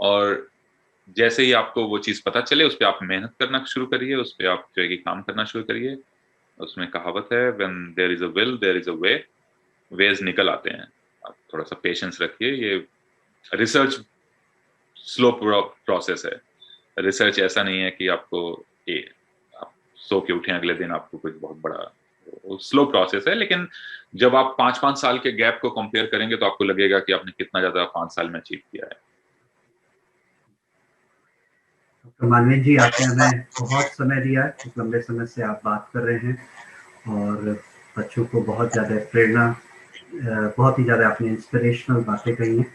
और जैसे ही आपको वो चीज पता चले उस पर आप मेहनत करना शुरू करिए, उस पर आप जो है कि काम करना शुरू करिए। उसमें कहावत है, when there is a will there is a way, ways निकल आते हैं। आप थोड़ा सा पेशेंस रखिए। ये रिसर्च स्लो प्रोसेस है। रिसर्च ऐसा नहीं है कि आप सो के उठे अगले दिन आपको कुछ बहुत बड़ा स्लो प्रोसेस है, लेकिन जब आप 5-5 साल के गैप को कंपेयर करेंगे तो आपको लगेगा कि आपने कितना ज़्यादा 5 साल में अचीव किया है। डॉक्टर मानवेंद्र जी, आपने हमें बहुत समय दिया है, इस लंबे समय से आप बात कर रहे हैं और बच्चों को बहुत ज़्यादा प्रेरणा, बहुत ही ज़्यादा आपने इंस्पिरेशनल बातें कही हैं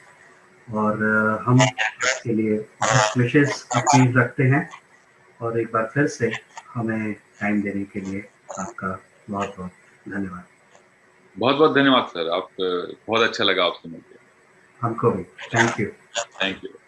और हम इसके लिए बेस्ट विशेस अपनी रखते हैं और एक बार फिर से हमें टाइम देने के लिए आपका बहुत-बहुत धन्यवाद। बहुत-बहुत धन्यवाद सर, आप बहुत अच्छा लगा आपसे मिलके। हमको भी। Thank you. Thank you.